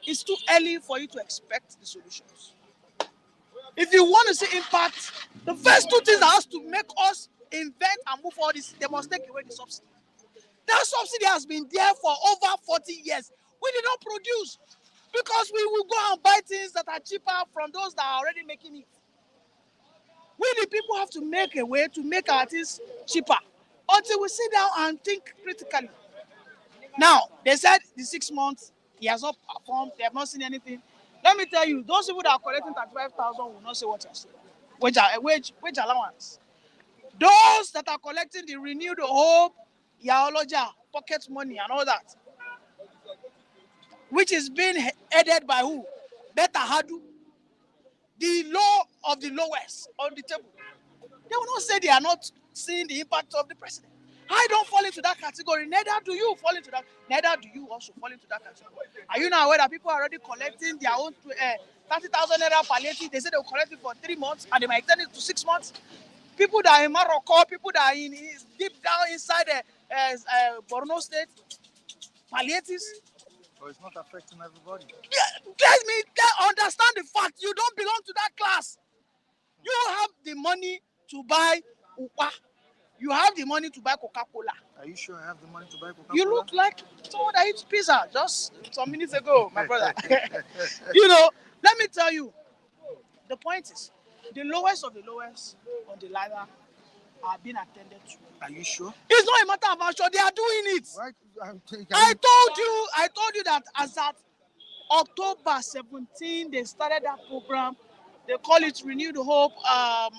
[SPEAKER 2] it's too early for you to expect the solutions. If you want to see impact, the first two things that has to make us invent and move forward is they must take away the subsidy. That subsidy has been there for over 40 years. We did not produce because we will go and buy things that are cheaper from those that are already making it. We the people have to make a way to make our things cheaper until we sit down and think critically. Now, they said the 6 months, he has not performed, they have not seen anything. Let me tell you, those people that are collecting 35,000 will not say what you're saying. Wage allowance. Those that are collecting the renewed hope, Yaoloja, pocket money and all that, which is being headed by who? Beta Hadu, the law of the lowest on the table. They will not say they are not
[SPEAKER 3] seeing the impact of the president. I don't fall into that category. Neither do you fall into that. Neither do you also fall into that category. Are you now aware that people are already collecting their own 30,000 naira palliative? They say they will collect it for 3 months and they might extend it to 6 months. People that are in Morocco, people that are in deep down inside Borno State, palliatives.
[SPEAKER 1] But it's not affecting everybody.
[SPEAKER 3] Yeah, let me understand the fact you don't belong to that class. You have the money to buy Upa. You have the money to buy Coca-Cola.
[SPEAKER 1] Are you sure I have the money to buy Coca-Cola?
[SPEAKER 3] You look like someone that eats pizza just some minutes ago, my brother. You know, let me tell you, the point is, the lowest of the lowest on the ladder are being attended to.
[SPEAKER 1] Are you sure?
[SPEAKER 3] It's not a matter of how sure they are doing it.
[SPEAKER 1] Right?
[SPEAKER 3] I told you that as at October 17, they started that program. They call it Renewed Hope.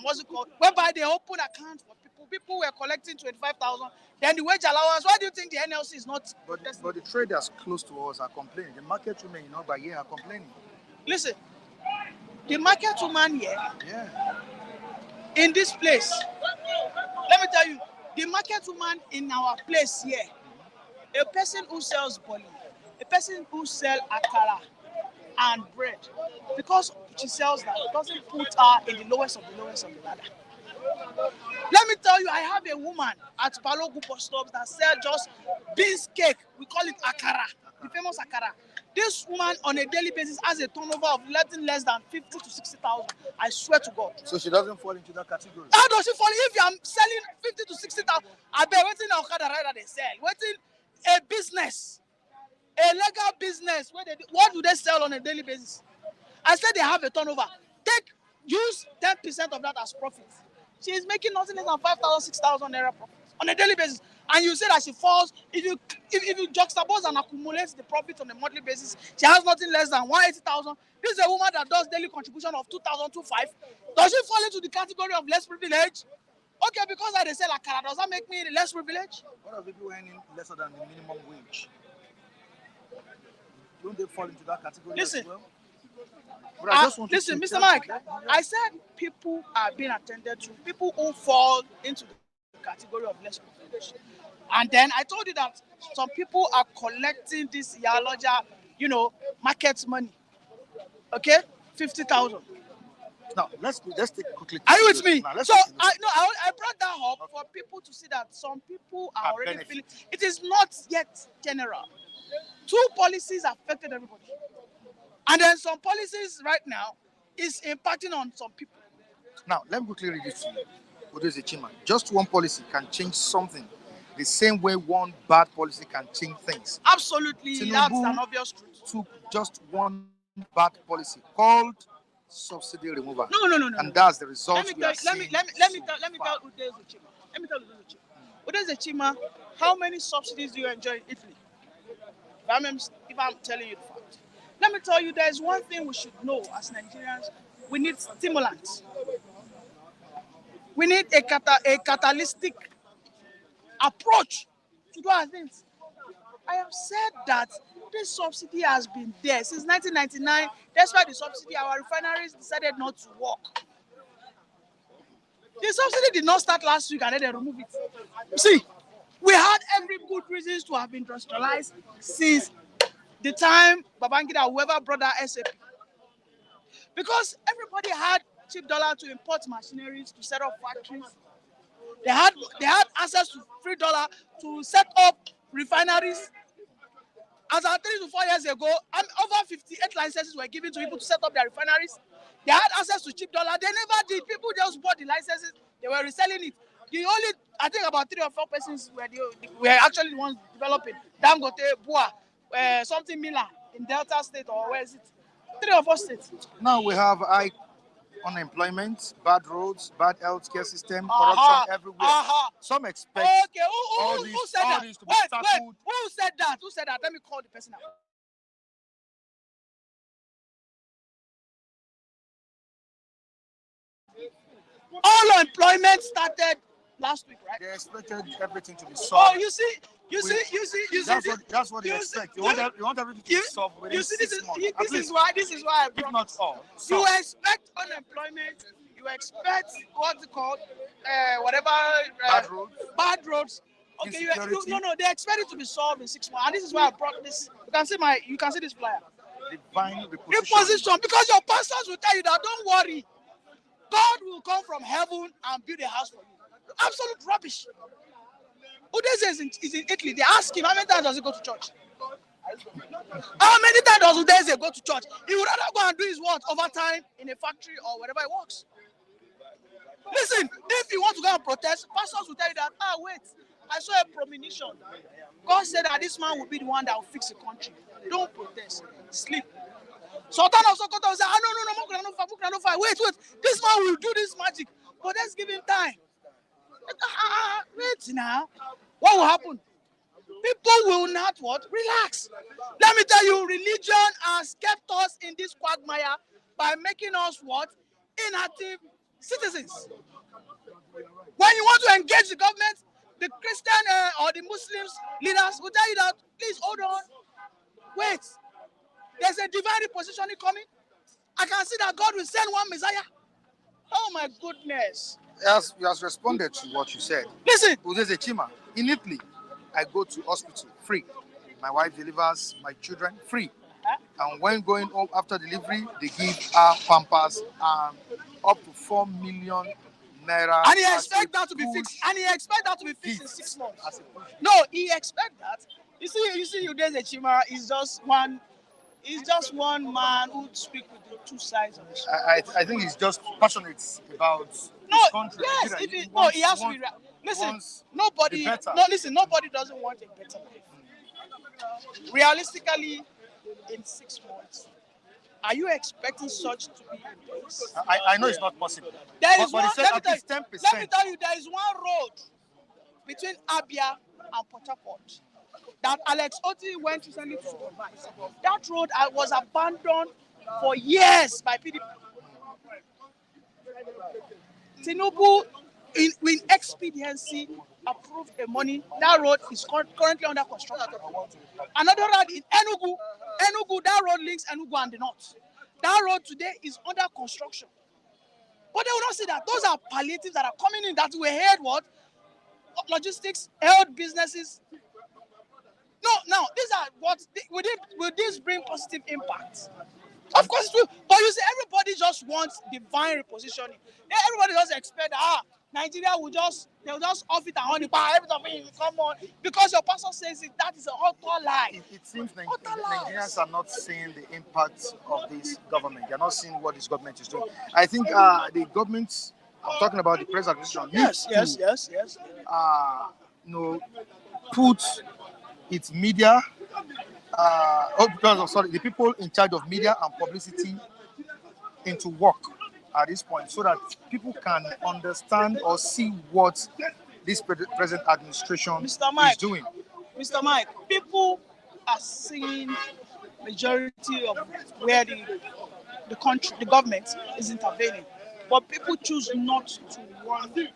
[SPEAKER 3] What's it called? Whereby they open accounts for people. People were collecting 25,000. Then the wage allowance. Why do you think the NLC is not?
[SPEAKER 1] But the traders close to us are complaining. The market women, by here are complaining.
[SPEAKER 3] Listen, the market woman here, in this place, let me tell you, the market woman in our place here, a person who sells boli, a person who sells akara and bread, because she sells that, it doesn't put her in the lowest of the ladder. Let me tell you, I have a woman at Balogu bus stops that sells just beans cake. We call it akara, the famous akara. This woman on a daily basis has a turnover of less than 50 to 60,000. I swear to God.
[SPEAKER 1] So she doesn't fall into that category.
[SPEAKER 3] How does she fall? If you are selling 50 to 60,000, I bet waiting on Okada rider they sell. Waiting a business, a legal business. What do they sell on a daily basis? I said they have a turnover. Use 10% of that as profit. She is making nothing less than 5,000, 6,000 naira profit on a daily basis. And you say that she falls, if you juxtapose and accumulate the profit on a monthly basis, she has nothing less than 180,000. This is a woman that does daily contribution of 2,205. Does she fall into the category of less privilege? Okay, because I sell akara, does that make me less privileged?
[SPEAKER 1] What are people earning lesser than the minimum wage? Don't they fall into that category as well?
[SPEAKER 3] Listen, Mr. Mike, I said people are being attended to, people who fall into the category of less privilege. And then I told you that some people are collecting this Yaloja, market money. Okay? 50,000.
[SPEAKER 1] Now, let's take quickly.
[SPEAKER 3] Are you with me? I brought that up for people to see that some people are already feeling it is not yet general. 2 policies affected everybody. And then some policies right now is impacting on some people.
[SPEAKER 1] Now, let me quickly read this to you. What is a chima? Just one policy can change something. The same way one bad policy can change things.
[SPEAKER 3] Absolutely, that's an obvious truth.
[SPEAKER 1] Took just one bad policy called subsidy removal.
[SPEAKER 3] No.
[SPEAKER 1] And that's the result.
[SPEAKER 3] Let me tell Udez Uchima. Udez Uchima, how many subsidies do you enjoy in Italy? If I'm telling you the fact. Let me tell you, there's one thing we should know as Nigerians. We need stimulants. We need a catalytic approach to do our things. I have said that this subsidy has been there since 1999. That's why the subsidy, our refineries decided not to work. The subsidy did not start last week and then they removed it. See, we had every good reasons to have industrialized since the time Babangida, whoever brought that SAP. Because everybody had cheap dollar to import machineries, to set up factories. They had access to free dollar to set up refineries. As of 3 to 4 years ago, over 58 licenses were given to people to set up their refineries. They had access to cheap dollar. They never did. People just bought the licenses. They were reselling it. I think about 3 or 4 persons were actually the ones developing. Dangote, Bua, something Miller in Delta State, or where is it? 3 or 4 states.
[SPEAKER 1] Now we have high unemployment, bad roads, bad healthcare system, corruption everywhere. Some expect
[SPEAKER 3] who said that?
[SPEAKER 1] These to be tackled.
[SPEAKER 3] Who said that? Who said that? Let me call the person out. All employment started last week, right?
[SPEAKER 1] They expected everything to be solved.
[SPEAKER 3] Oh, you see.
[SPEAKER 1] That's what they expect. You want everything to be solved within 6 months.
[SPEAKER 3] This is why I brought
[SPEAKER 1] if not all.
[SPEAKER 3] You expect unemployment. You you expect what's it called, whatever
[SPEAKER 1] Bad roads.
[SPEAKER 3] bad roads. Okay, no, they expect it to be solved in 6 months, and this is why I brought this. You can see this flyer.
[SPEAKER 1] Divine
[SPEAKER 3] Reposition, because your pastors will tell you that don't worry, God will come from heaven and build a house for you. Absolute rubbish. Udeze is in Italy. They ask him how many times does he go to church. How many times does Udeze go to church? He would rather go and do his work overtime in a factory or wherever he works. Listen, if you want to go and protest, pastors will tell you that, wait, I saw a premonition. God said that this man will be the one that will fix the country. Don't protest. Sleep. Sultan of Sokoto will say, no, wait, this man will do this magic. But let's give him time. Wait now. What will happen? People will not what? Relax. Let me tell you, religion has kept us in this quagmire by making us what? Inactive citizens. When you want to engage the government, the Christian or the Muslims leaders will tell you that, please hold on. Wait. There's a divine repositioning coming. I can see that God will send one Messiah. Oh my goodness.
[SPEAKER 1] He has responded to what you said.
[SPEAKER 3] Listen.
[SPEAKER 1] Udeze Chima, in Italy, I go to hospital free. My wife delivers my children free. And when going home after delivery, they give her pampers and up to 4 million naira.
[SPEAKER 3] And he expects that to be fixed. And he expects that to be fixed in 6 months. No, he expects that. You see, Udeze Chima is just one. He's just one man who speaks with the two sides of the story.
[SPEAKER 1] I think he's just passionate about his country.
[SPEAKER 3] Yes, he has to be. Listen, nobody doesn't want a better life. Realistically, in 6 months, are you expecting such to be in place?
[SPEAKER 1] I know it's not possible.
[SPEAKER 3] There is
[SPEAKER 1] but he said at least 10%.
[SPEAKER 3] Let me tell you, there is one road between Abia and Port Harcourt that Alex Oti went recently to supervise. That road was abandoned for years by PDP. Tinubu, in expediency, approved the money. That road is currently under construction. Another road in Enugu, that road links Enugu and the north. That road today is under construction. But they will not see that. Those are palliatives that are coming in that we heard what? Logistics, health businesses. No, now, these are what, will this bring positive impact? Of course it will. But you see, everybody just wants divine repositioning. Everybody just expect that, Nigeria they'll just off it and on it, but everything will come on. Because your pastor says it, that is an utter lie.
[SPEAKER 1] It seems Nigerians are not seeing the impact of this government. They're not seeing what this government is doing. I think the government, I'm talking about the present administration,
[SPEAKER 3] Yes.
[SPEAKER 1] Put its media, the people in charge of media and publicity into work at this point, so that people can understand or see what this present administration is doing.
[SPEAKER 3] Mr. Mike, people are seeing majority of where the country, the government is intervening, but people choose not to want to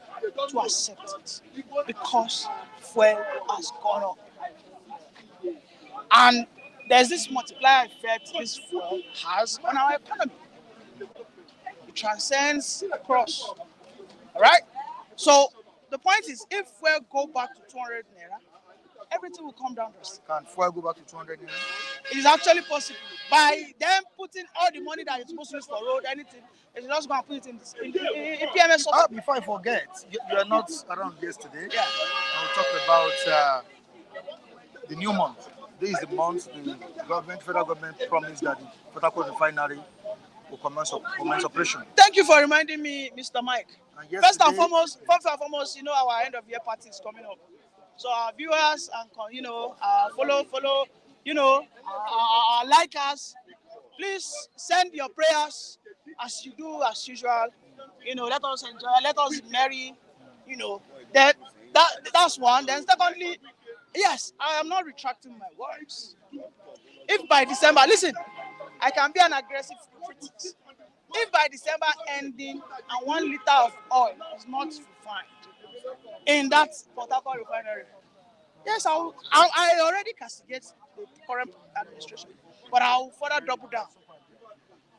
[SPEAKER 3] accept it because fuel has gone up. And there's this multiplier effect this fuel has on our economy. It transcends across. All right? So the point is, if fuel go back to 200 naira, everything will come down drastically.
[SPEAKER 1] Can fuel go back to 200 naira?
[SPEAKER 3] It is actually possible. By them putting all the money that you're supposed to use for road, anything, it's just going to put it in PMS.
[SPEAKER 1] Before I forget, you are not around yesterday.
[SPEAKER 3] Yeah.
[SPEAKER 1] We'll talk about the new month. This is the month the federal government promised that the Port Harcourt refinery will commence operation.
[SPEAKER 3] Thank you for reminding me, Mr. Mike. First and foremost, our end of year party is coming up. So our viewers and follow, our likers, please send your prayers as you do as usual. Let us enjoy, let us merry. That's one. Then secondly, yes, I am not retracting my words. If by December, listen, I can be an aggressive critic. If by December ending and 1 liter of oil is not refined in that Port Harcourt refinery, yes, I already castigate the current administration, but I will further double down.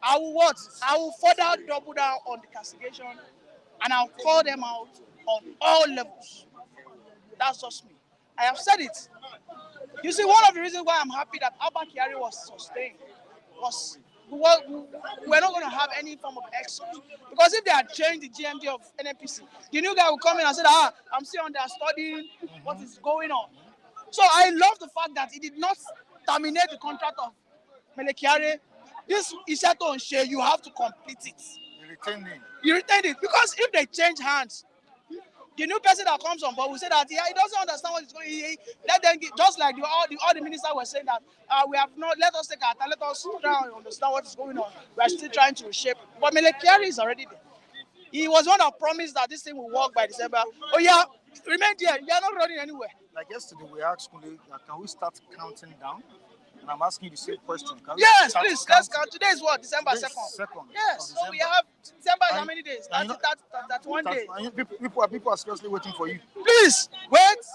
[SPEAKER 4] I will what? I will further double down on the castigation, and I'll call them out on all levels. That's just me. I have said it. You see, one of the reasons why I'm happy that Abba Kyari was sustained was we're not going to have any form of excuse. Because if they had changed the GMD of NNPC, the new guy will come in and say, I'm still on there studying what is going on. So I love the fact that he did not terminate the contract of Melekiare. This Iseto Onshe, you have to complete it. You retained it. Because if they change hands, the new person that comes on board will say that he doesn't understand what is going on. Let them get, just like all the ministers were saying that we have not, let us take our time, let us try and understand what is going on. We are still trying to reshape. But Melekiare is already there. He was one that promised that this thing will work by December. Oh yeah, remain there. You are not running anywhere.
[SPEAKER 1] Like yesterday, we asked Kunle, can we start counting down? And I'm asking you the same question.
[SPEAKER 4] Yes, please. Let's count. Today is what? December 2nd. Yes. So we have December is how many days? 31 days.
[SPEAKER 1] People are seriously waiting for you.
[SPEAKER 4] Please wait.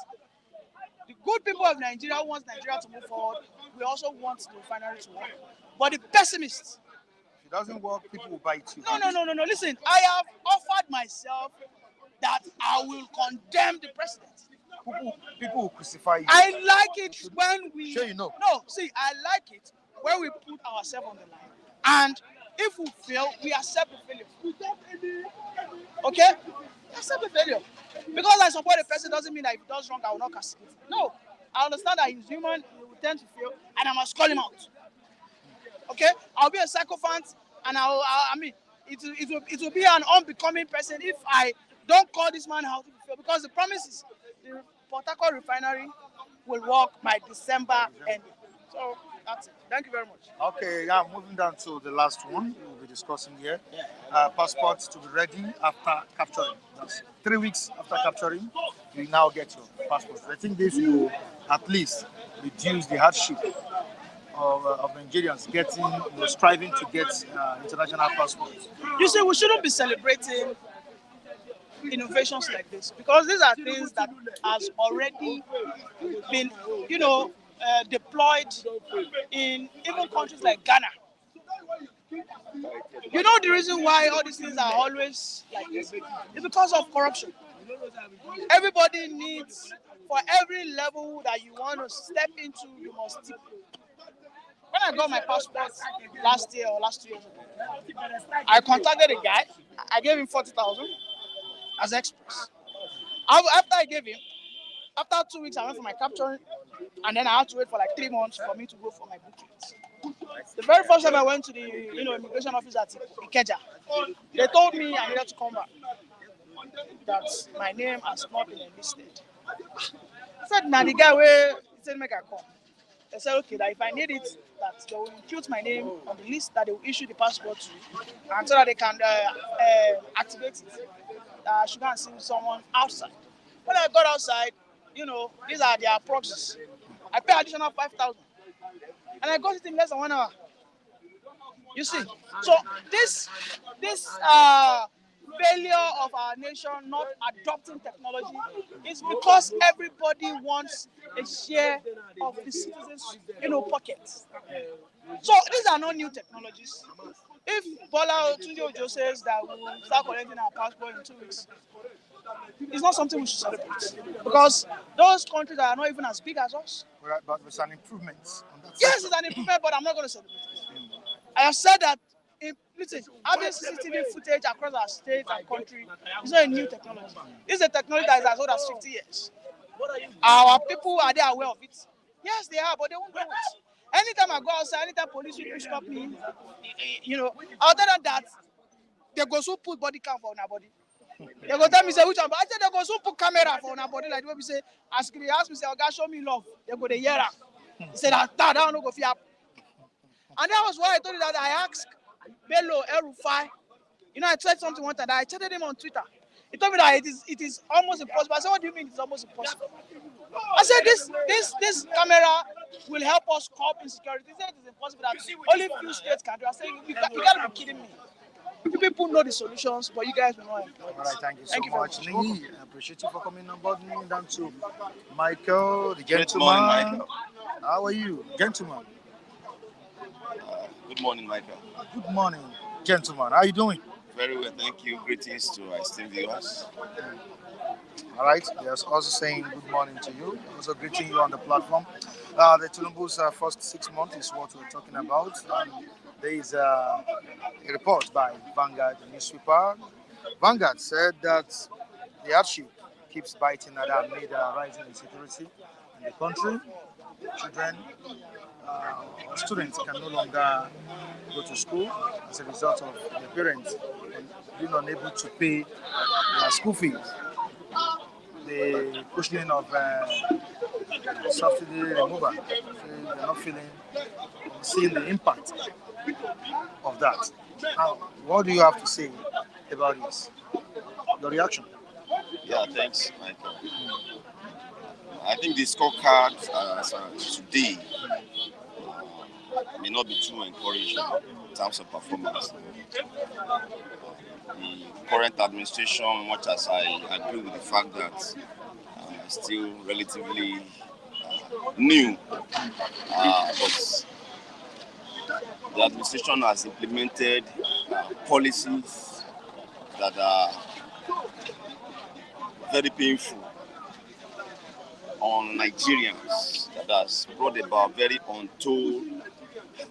[SPEAKER 4] The good people of Nigeria want Nigeria to move forward. We also want the refinery to work. But the pessimists.
[SPEAKER 1] If it doesn't work, people will buy it too.
[SPEAKER 4] No. Listen, I have offered myself that I will condemn the president.
[SPEAKER 1] People will crucify you.
[SPEAKER 4] I like it when we...
[SPEAKER 1] Sure you know.
[SPEAKER 4] No, see, I like it when we put ourselves on the line. And if we fail, we accept the failure. Okay? Accept the failure. Because I support a person doesn't mean that if he does wrong, I will not castigate him. No. I understand that he's human, he will tend to fail, and I must call him out. Okay? I'll be a sycophant, and it will be an unbecoming person if I don't call this man out to fail. Because the promise is the Port Harcourt refinery will work by December end. So that's it. Thank you very much.
[SPEAKER 1] Okay, moving down to the last one we'll be discussing here. Passports to be ready after capturing. That's 3 weeks after capturing, you now get your passport. I think this will at least reduce the hardship of Nigerians striving to get international passports.
[SPEAKER 4] You see, we shouldn't be celebrating innovations like this because these are things that has already been, deployed in even countries like Ghana. You know the reason why all these things are always like this? It's because of corruption. Everybody needs, for every level that you want to step into, you must tip. When I got my passport last year or last 2 years ago, I contacted a guy. I gave him 40,000 as express. After I gave him, after 2 weeks, I went for my capturing, and then I had to wait for like 3 months for me to go for my booking. The very first time I went to the immigration office at Ikeja, they told me I needed to come back, that my name has not been enlisted. I said, now the guy where he said make I come. They said, okay, that if I need it, that they will impute my name on the list that they will issue the passport to, and so that they can activate it. I should go and see someone outside. When I got outside, these are their proxies. I pay additional 5,000, and I got it in less than 1 hour. You see, so this failure of our nation not adopting technology is because everybody wants a share of the citizens' pockets. So these are not new technologies. If Bola Otunjo says that we will start collecting our passport in 2 weeks, it's not something we should celebrate because those countries are not even as big as us.
[SPEAKER 1] But it's an improvement.
[SPEAKER 4] Yes, it's an improvement, but I'm not going to celebrate it. I have said that. Listen, having CCTV footage across our state and country is not a new technology. This is a technology that is as old as 50 years. Our people, are they aware of it? Yes, they are, but they won't do it. Anytime I go outside, anytime police will stop me, other than that, they go so put body cam for our body. They go tell me, say, which one? But I said, they go so put camera for our body, like the way we say, ask me, say, oh, God, show me love. They go, they hear her. He said, that don't go fear. And that was why I told you that I asked Bello Erufai. I said something one time. I chatted him on Twitter. He told me that it is almost impossible. I said, what do you mean it's almost impossible? I said, this camera will help us cope insecurity. He said it's impossible that only few states can do. I said, you gotta be kidding me. You people know the solutions, but you guys will not employ it.
[SPEAKER 1] All right, thank you so much. Lee, I appreciate you for coming on board. Moving down to Michael, the gentleman.
[SPEAKER 5] Good morning, Michael.
[SPEAKER 1] How are you, gentleman?
[SPEAKER 5] Good morning, Michael.
[SPEAKER 1] Good morning, gentlemen. How are you doing?
[SPEAKER 5] Very well, thank you. Greetings to our esteemed viewers.
[SPEAKER 1] All right. Yes. Also saying good morning to you. Also greeting you on the platform. The Tinubu'S first 6 months is what we're talking about. There is a report by Vanguard newspaper. Vanguard said that the hardship keeps biting at amid rising insecurity in the country. Children, students can no longer go to school as a result of their parents being unable to pay their school fees. The cushioning of subsidy removal, so they're not seeing the impact of that. Now, what do you have to say about this? Your reaction?
[SPEAKER 5] Yeah, thanks, Michael. I think the scorecard as today may not be too encouraging in terms of performance. The current administration, much as I agree with the fact that it's still relatively new, but the administration has implemented policies that are very painful on Nigerians, that has brought about very untold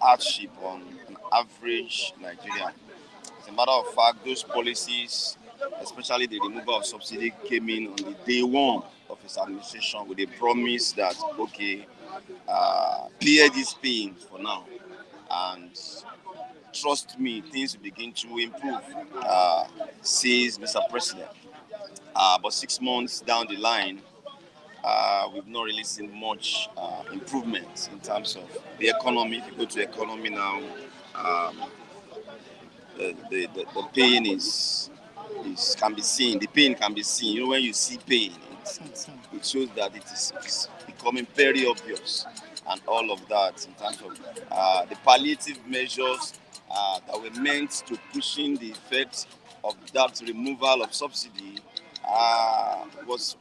[SPEAKER 5] hardship on an average Nigerian. As a matter of fact, those policies, especially the removal of subsidy, came in on the day one of his administration with a promise that, okay, clear this pain for now, and trust me, things will begin to improve, says Mr. President. But 6 months down the line, we've not really seen much improvement in terms of the economy. If you go to the economy now, the pain can be seen. The pain can be seen. You know, when you see pain, it shows that it's becoming very obvious, and all of that in terms of the palliative measures that were meant to cushion the effect of that removal of subsidy was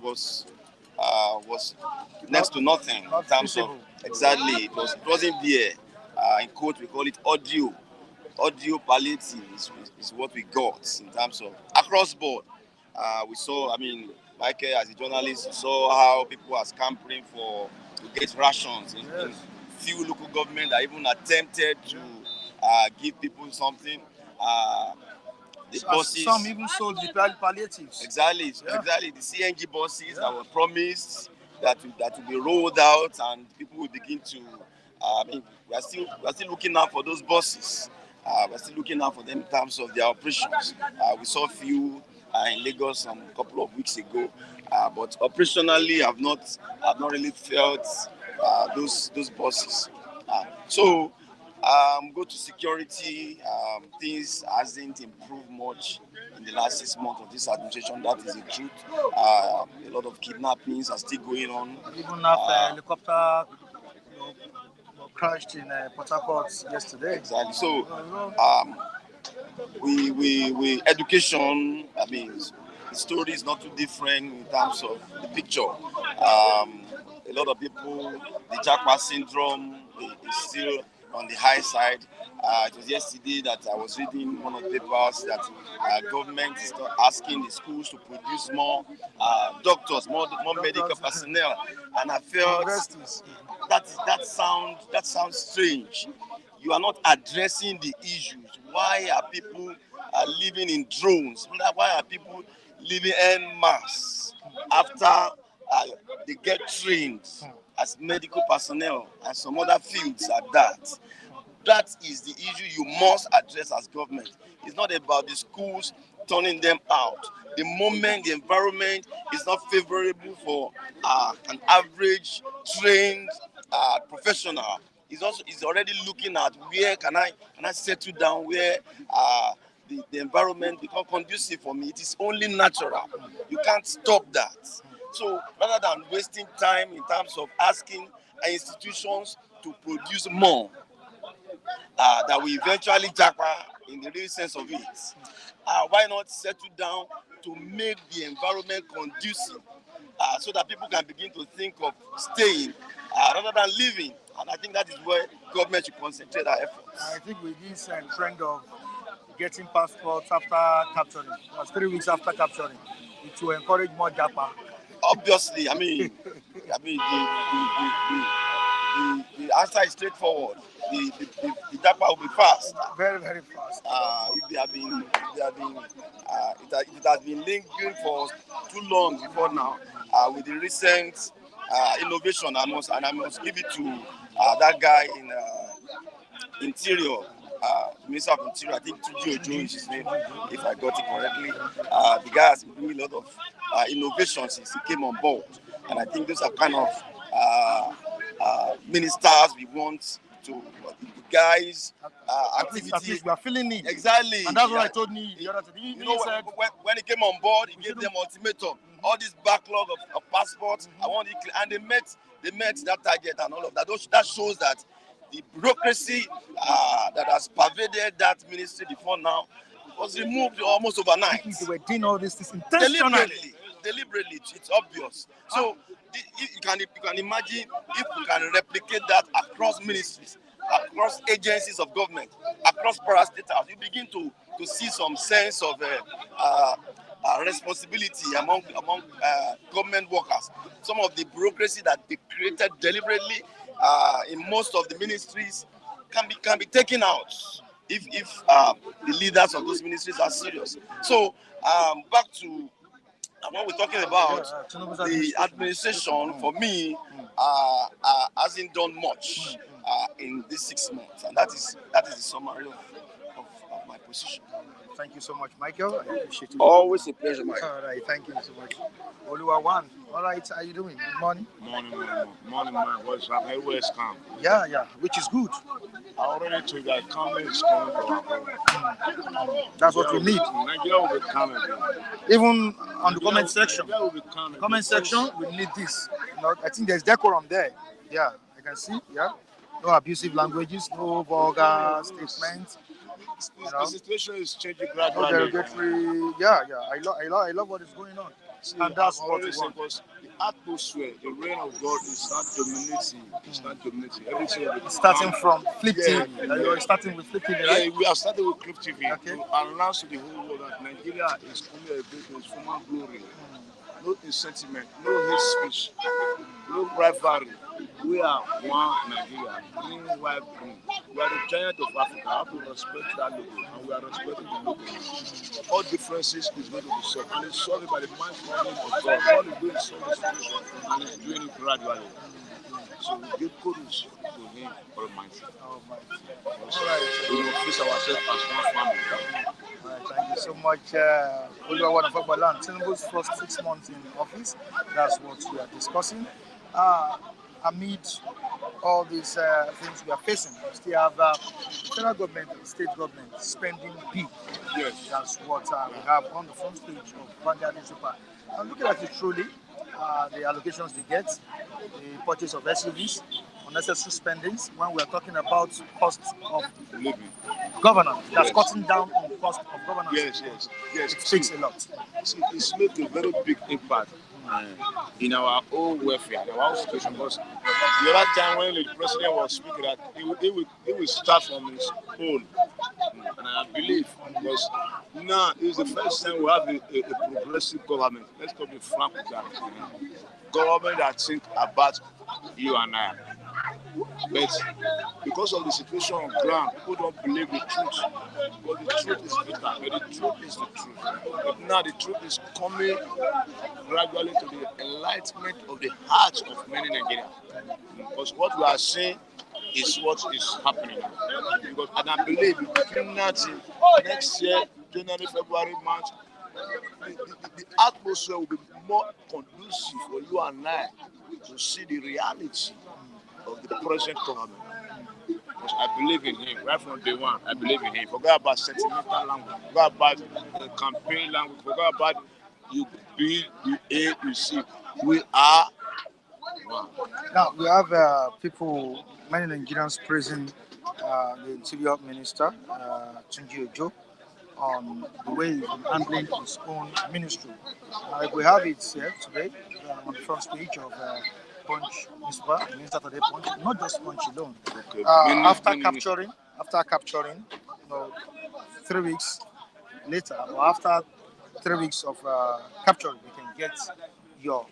[SPEAKER 5] next to nothing in terms of exactly. It wasn't there. In quote, we call it audio palliative is what we got in terms of across board. We saw, I mean, Michael, as a journalist, saw how people are scampering to get rations in few local government that even attempted to give people something. The buses,
[SPEAKER 1] some even sold the palliatives.
[SPEAKER 5] Exactly. The CNG buses that were promised that will be rolled out, and people will begin to. I mean, we are still looking out for those buses. We're still looking out for them in terms of their operations. We saw a few in Lagos a couple of weeks ago, but operationally, I've not really felt those buses. So. Go to security. Things hasn't improved much in the last 6 months of this administration. That is the truth. A lot of kidnappings are still going on.
[SPEAKER 1] Even after helicopter crashed in Port Harcourt yesterday.
[SPEAKER 5] Exactly. So, we education. I mean, the story is not too different in terms of the picture. A lot of people, the Jackpot syndrome is still on the high side. It was yesterday that I was reading one of the papers that government is asking the schools to produce more doctors, more medical personnel, and I felt that sounds strange. You are not addressing the issues. Why are people living in drones? Why are people living en masse after they get trained as medical personnel and some other fields at that? That is the issue you must address as government. It's not about the schools turning them out. The moment the environment is not favorable for an average trained professional, is already looking at where can I settle down, where the environment become conducive for me. It is only natural. You can't stop that. So rather than wasting time in terms of asking institutions to produce more, that we eventually jackpot in the real sense of it, why not settle down to make the environment conducive so that people can begin to think of staying rather than leaving. And I think that is where government should concentrate our efforts.
[SPEAKER 1] I think with this trend of getting passports after capturing, it was 3 weeks after capturing, it will encourage more japa.
[SPEAKER 5] Obviously, the answer is straightforward. The japa will be fast.
[SPEAKER 1] Very, very fast.
[SPEAKER 5] If they have been, it has been lingering for too long before now. With the recent innovation, I must give it to that guy in Interior, Minister of Interior. I think Tinubu'S is his name, if I got it correctly. The guy has been doing a lot of innovations since he came on board, and I think those are kind of ministers we want to the guys activities.
[SPEAKER 1] We are feeling it.
[SPEAKER 5] Exactly.
[SPEAKER 1] And that's what I told me the other day.
[SPEAKER 5] You know, when he came on board, he gave them ultimatum. All this backlog of passports, I want it clear. And they met that target and all of that. That shows that the bureaucracy that has pervaded that ministry before now was removed almost overnight.
[SPEAKER 1] They were doing all this intentionally.
[SPEAKER 5] Deliberately, it's obvious. So you can imagine if we can replicate that across ministries, across agencies of government, across parastatals, you begin to see some sense of responsibility among government workers. Some of the bureaucracy that they created deliberately in most of the ministries can be taken out if the leaders of those ministries are serious. So back to what we're talking about, the administration for me hasn't done much in these 6 months, and that is the summary of my position.
[SPEAKER 1] Thank you so much, Michael. I appreciate it.
[SPEAKER 5] Always a pleasure, Michael.
[SPEAKER 1] All right, thank you so much. Oluwawan. All right, how are you doing? Good morning.
[SPEAKER 6] Morning, man. What's up? Everywhere's calm.
[SPEAKER 1] Yeah, which is good.
[SPEAKER 6] I already told you that calming is coming to our home.
[SPEAKER 1] That's what we need.
[SPEAKER 6] Nigeria will be calm again.
[SPEAKER 1] Even on the comment section.
[SPEAKER 6] Nigeria will be calm again.
[SPEAKER 1] Comment section, we need this. You know, I think there's decorum there. Yeah, I can see. Yeah, no abusive languages, no vulgar statements.
[SPEAKER 6] The situation is changing
[SPEAKER 1] No
[SPEAKER 6] gradually.
[SPEAKER 1] derogatory. Yeah. I love what is going on.
[SPEAKER 6] See,
[SPEAKER 1] And that's
[SPEAKER 6] I've
[SPEAKER 1] what we
[SPEAKER 6] always said,
[SPEAKER 1] want.
[SPEAKER 6] because the atmosphere, the reign of God is not dominating. It's not dominating. Everything will be
[SPEAKER 1] Starting
[SPEAKER 6] calm.
[SPEAKER 1] from Flip TV. You're starting with Flip TV, right?
[SPEAKER 6] Yeah, we have started with Clip TV
[SPEAKER 1] Okay.
[SPEAKER 6] to announce to the whole world that Nigeria is coming again to its former glory. No insentiment, no hate speech, no rivalry. We are one Nigeria, green, white, green. We are the giant of Africa. I have to respect that logo, and we are respecting the logo. All differences is going to be solved, and it's solved by the mindfulness of God. God is doing so much, and He's doing it gradually. So we give kudos to Him Almighty.
[SPEAKER 1] Oh, my.
[SPEAKER 6] All right. We will face ourselves as one family.
[SPEAKER 1] All right, thank you so much, Oluwawan of Ogbalan. Tinubu's first 6 months in office. That's what we are discussing. Amid all these things we are facing, we still have federal government and state government spending big.
[SPEAKER 6] Yes.
[SPEAKER 1] That's what we have on the front page of Vanguard newspaper. And looking at it truly, the allocations they get, the purchase of SUVs, unnecessary spendings, when we are talking about cost of
[SPEAKER 6] Living.
[SPEAKER 1] governance, that's
[SPEAKER 6] Yes.
[SPEAKER 1] cutting down on cost of governance.
[SPEAKER 6] Yes.
[SPEAKER 1] It speaks a lot.
[SPEAKER 6] See, it's made a very big impact in our own welfare, in our own situation. Because the other time when the president was speaking, that he will start from his own. And I believe, because now it's the first time we have a progressive government. Let's be frank with that. Government that think about you and I. But because of the situation on ground, people don't believe the truth. But the truth is bitter. But the truth is the truth. But now the truth is coming gradually to the enlightenment of the hearts of many Nigerians. Because what we are seeing is what is happening. Because, and I believe between now till next year, January, February, March, the atmosphere will be more conducive for you and I to see the reality of the present government. Because I believe in him right from day one. I believe in him. Forget about sentimental language. Forget about campaign language. Forget about you B, you A, you C. We are one.
[SPEAKER 1] Now, we have people, many Nigerians praising the Interior Minister, Tinubu'S, on the way he's been handling his own ministry. Like we have it here today on the front page of Punch newspaper, I mean Saturday Punch, not just Punch alone.
[SPEAKER 6] Okay.
[SPEAKER 1] After capturing, 3 weeks later, or after 3 weeks of capturing, you can get your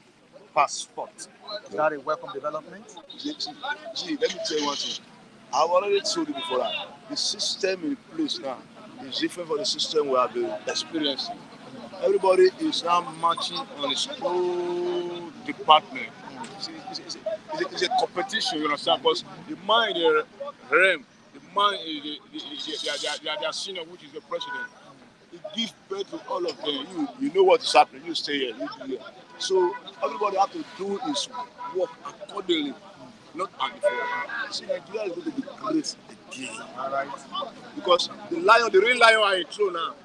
[SPEAKER 1] passport. Is that a welcome development?
[SPEAKER 6] See, let me tell you one thing. I've already told you before that the system in place now is different from the system we have been experiencing. Everybody is now marching on his own department. It's a competition, you understand? Because the man in the realm, the man is their senior, which is the president. He gives birth to all of them. You know what is happening. You stay here. You do here. So everybody has to do his work accordingly, not at the front. See, Nigeria is going to be great again. All right. Because the real lion are in throne now.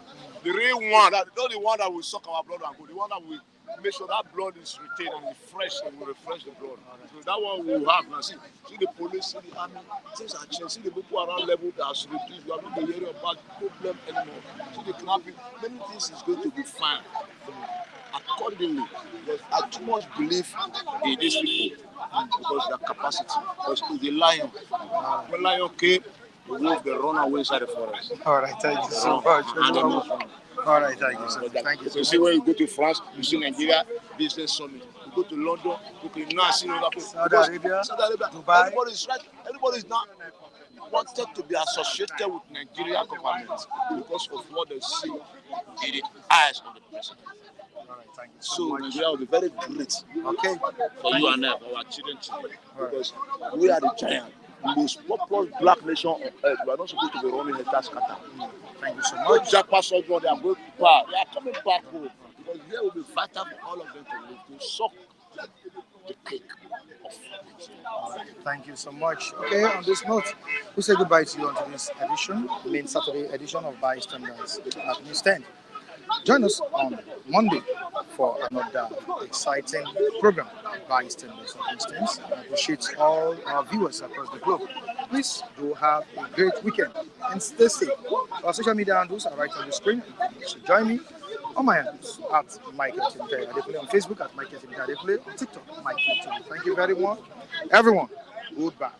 [SPEAKER 6] The real one, not the one that will suck our blood and go, the one that will make sure that blood is retained and refreshed and will refresh the blood. So that one we will have now. See the police, see the army, things are changed. See the Boko Haram level that has reduced. We are not hearing about problem anymore. See the kidnapping, many things is going to be fine. Accordingly, because I too much believe in these people because their capacity. Because with the lion, when lion came, the wolf they run away inside the forest.
[SPEAKER 1] All right, thank you so much. All right, thank you so much. Thank you so much.
[SPEAKER 6] You see, when you go to France, you see Nigeria Business Summit. You go to London, you can now see another place.
[SPEAKER 1] Saudi Arabia, Dubai.
[SPEAKER 6] Everybody is now wanted to be associated with Nigerian government because of what they see in the eyes of the president.
[SPEAKER 1] All right, thank you
[SPEAKER 6] so much. Nigeria will be very great.
[SPEAKER 1] Okay.
[SPEAKER 6] For you and I, for our children, because we are the giant. The most populous black nation on earth. We are not supposed to be running a task cutter.
[SPEAKER 1] Thank you so much.
[SPEAKER 6] Japan soldiers, they are going back. They are coming back home. Because here will be vital for all of them to live, to suck the cake of Nigeria.
[SPEAKER 1] Thank you so much. Okay, on this note, we say goodbye to you on today's edition, the main Saturday edition of Bystanders at News 10. Join us on Monday for another exciting program, Bystanders at News 10. I appreciate all our viewers across the globe. Please do have a great weekend and stay safe. Our social media handles are right on the screen. So join me on my handles at Michael Timothy Adekule, on Facebook at Michael Timothy Adekule, on TikTok, Michael Timothy. Thank you very much, everyone. Goodbye.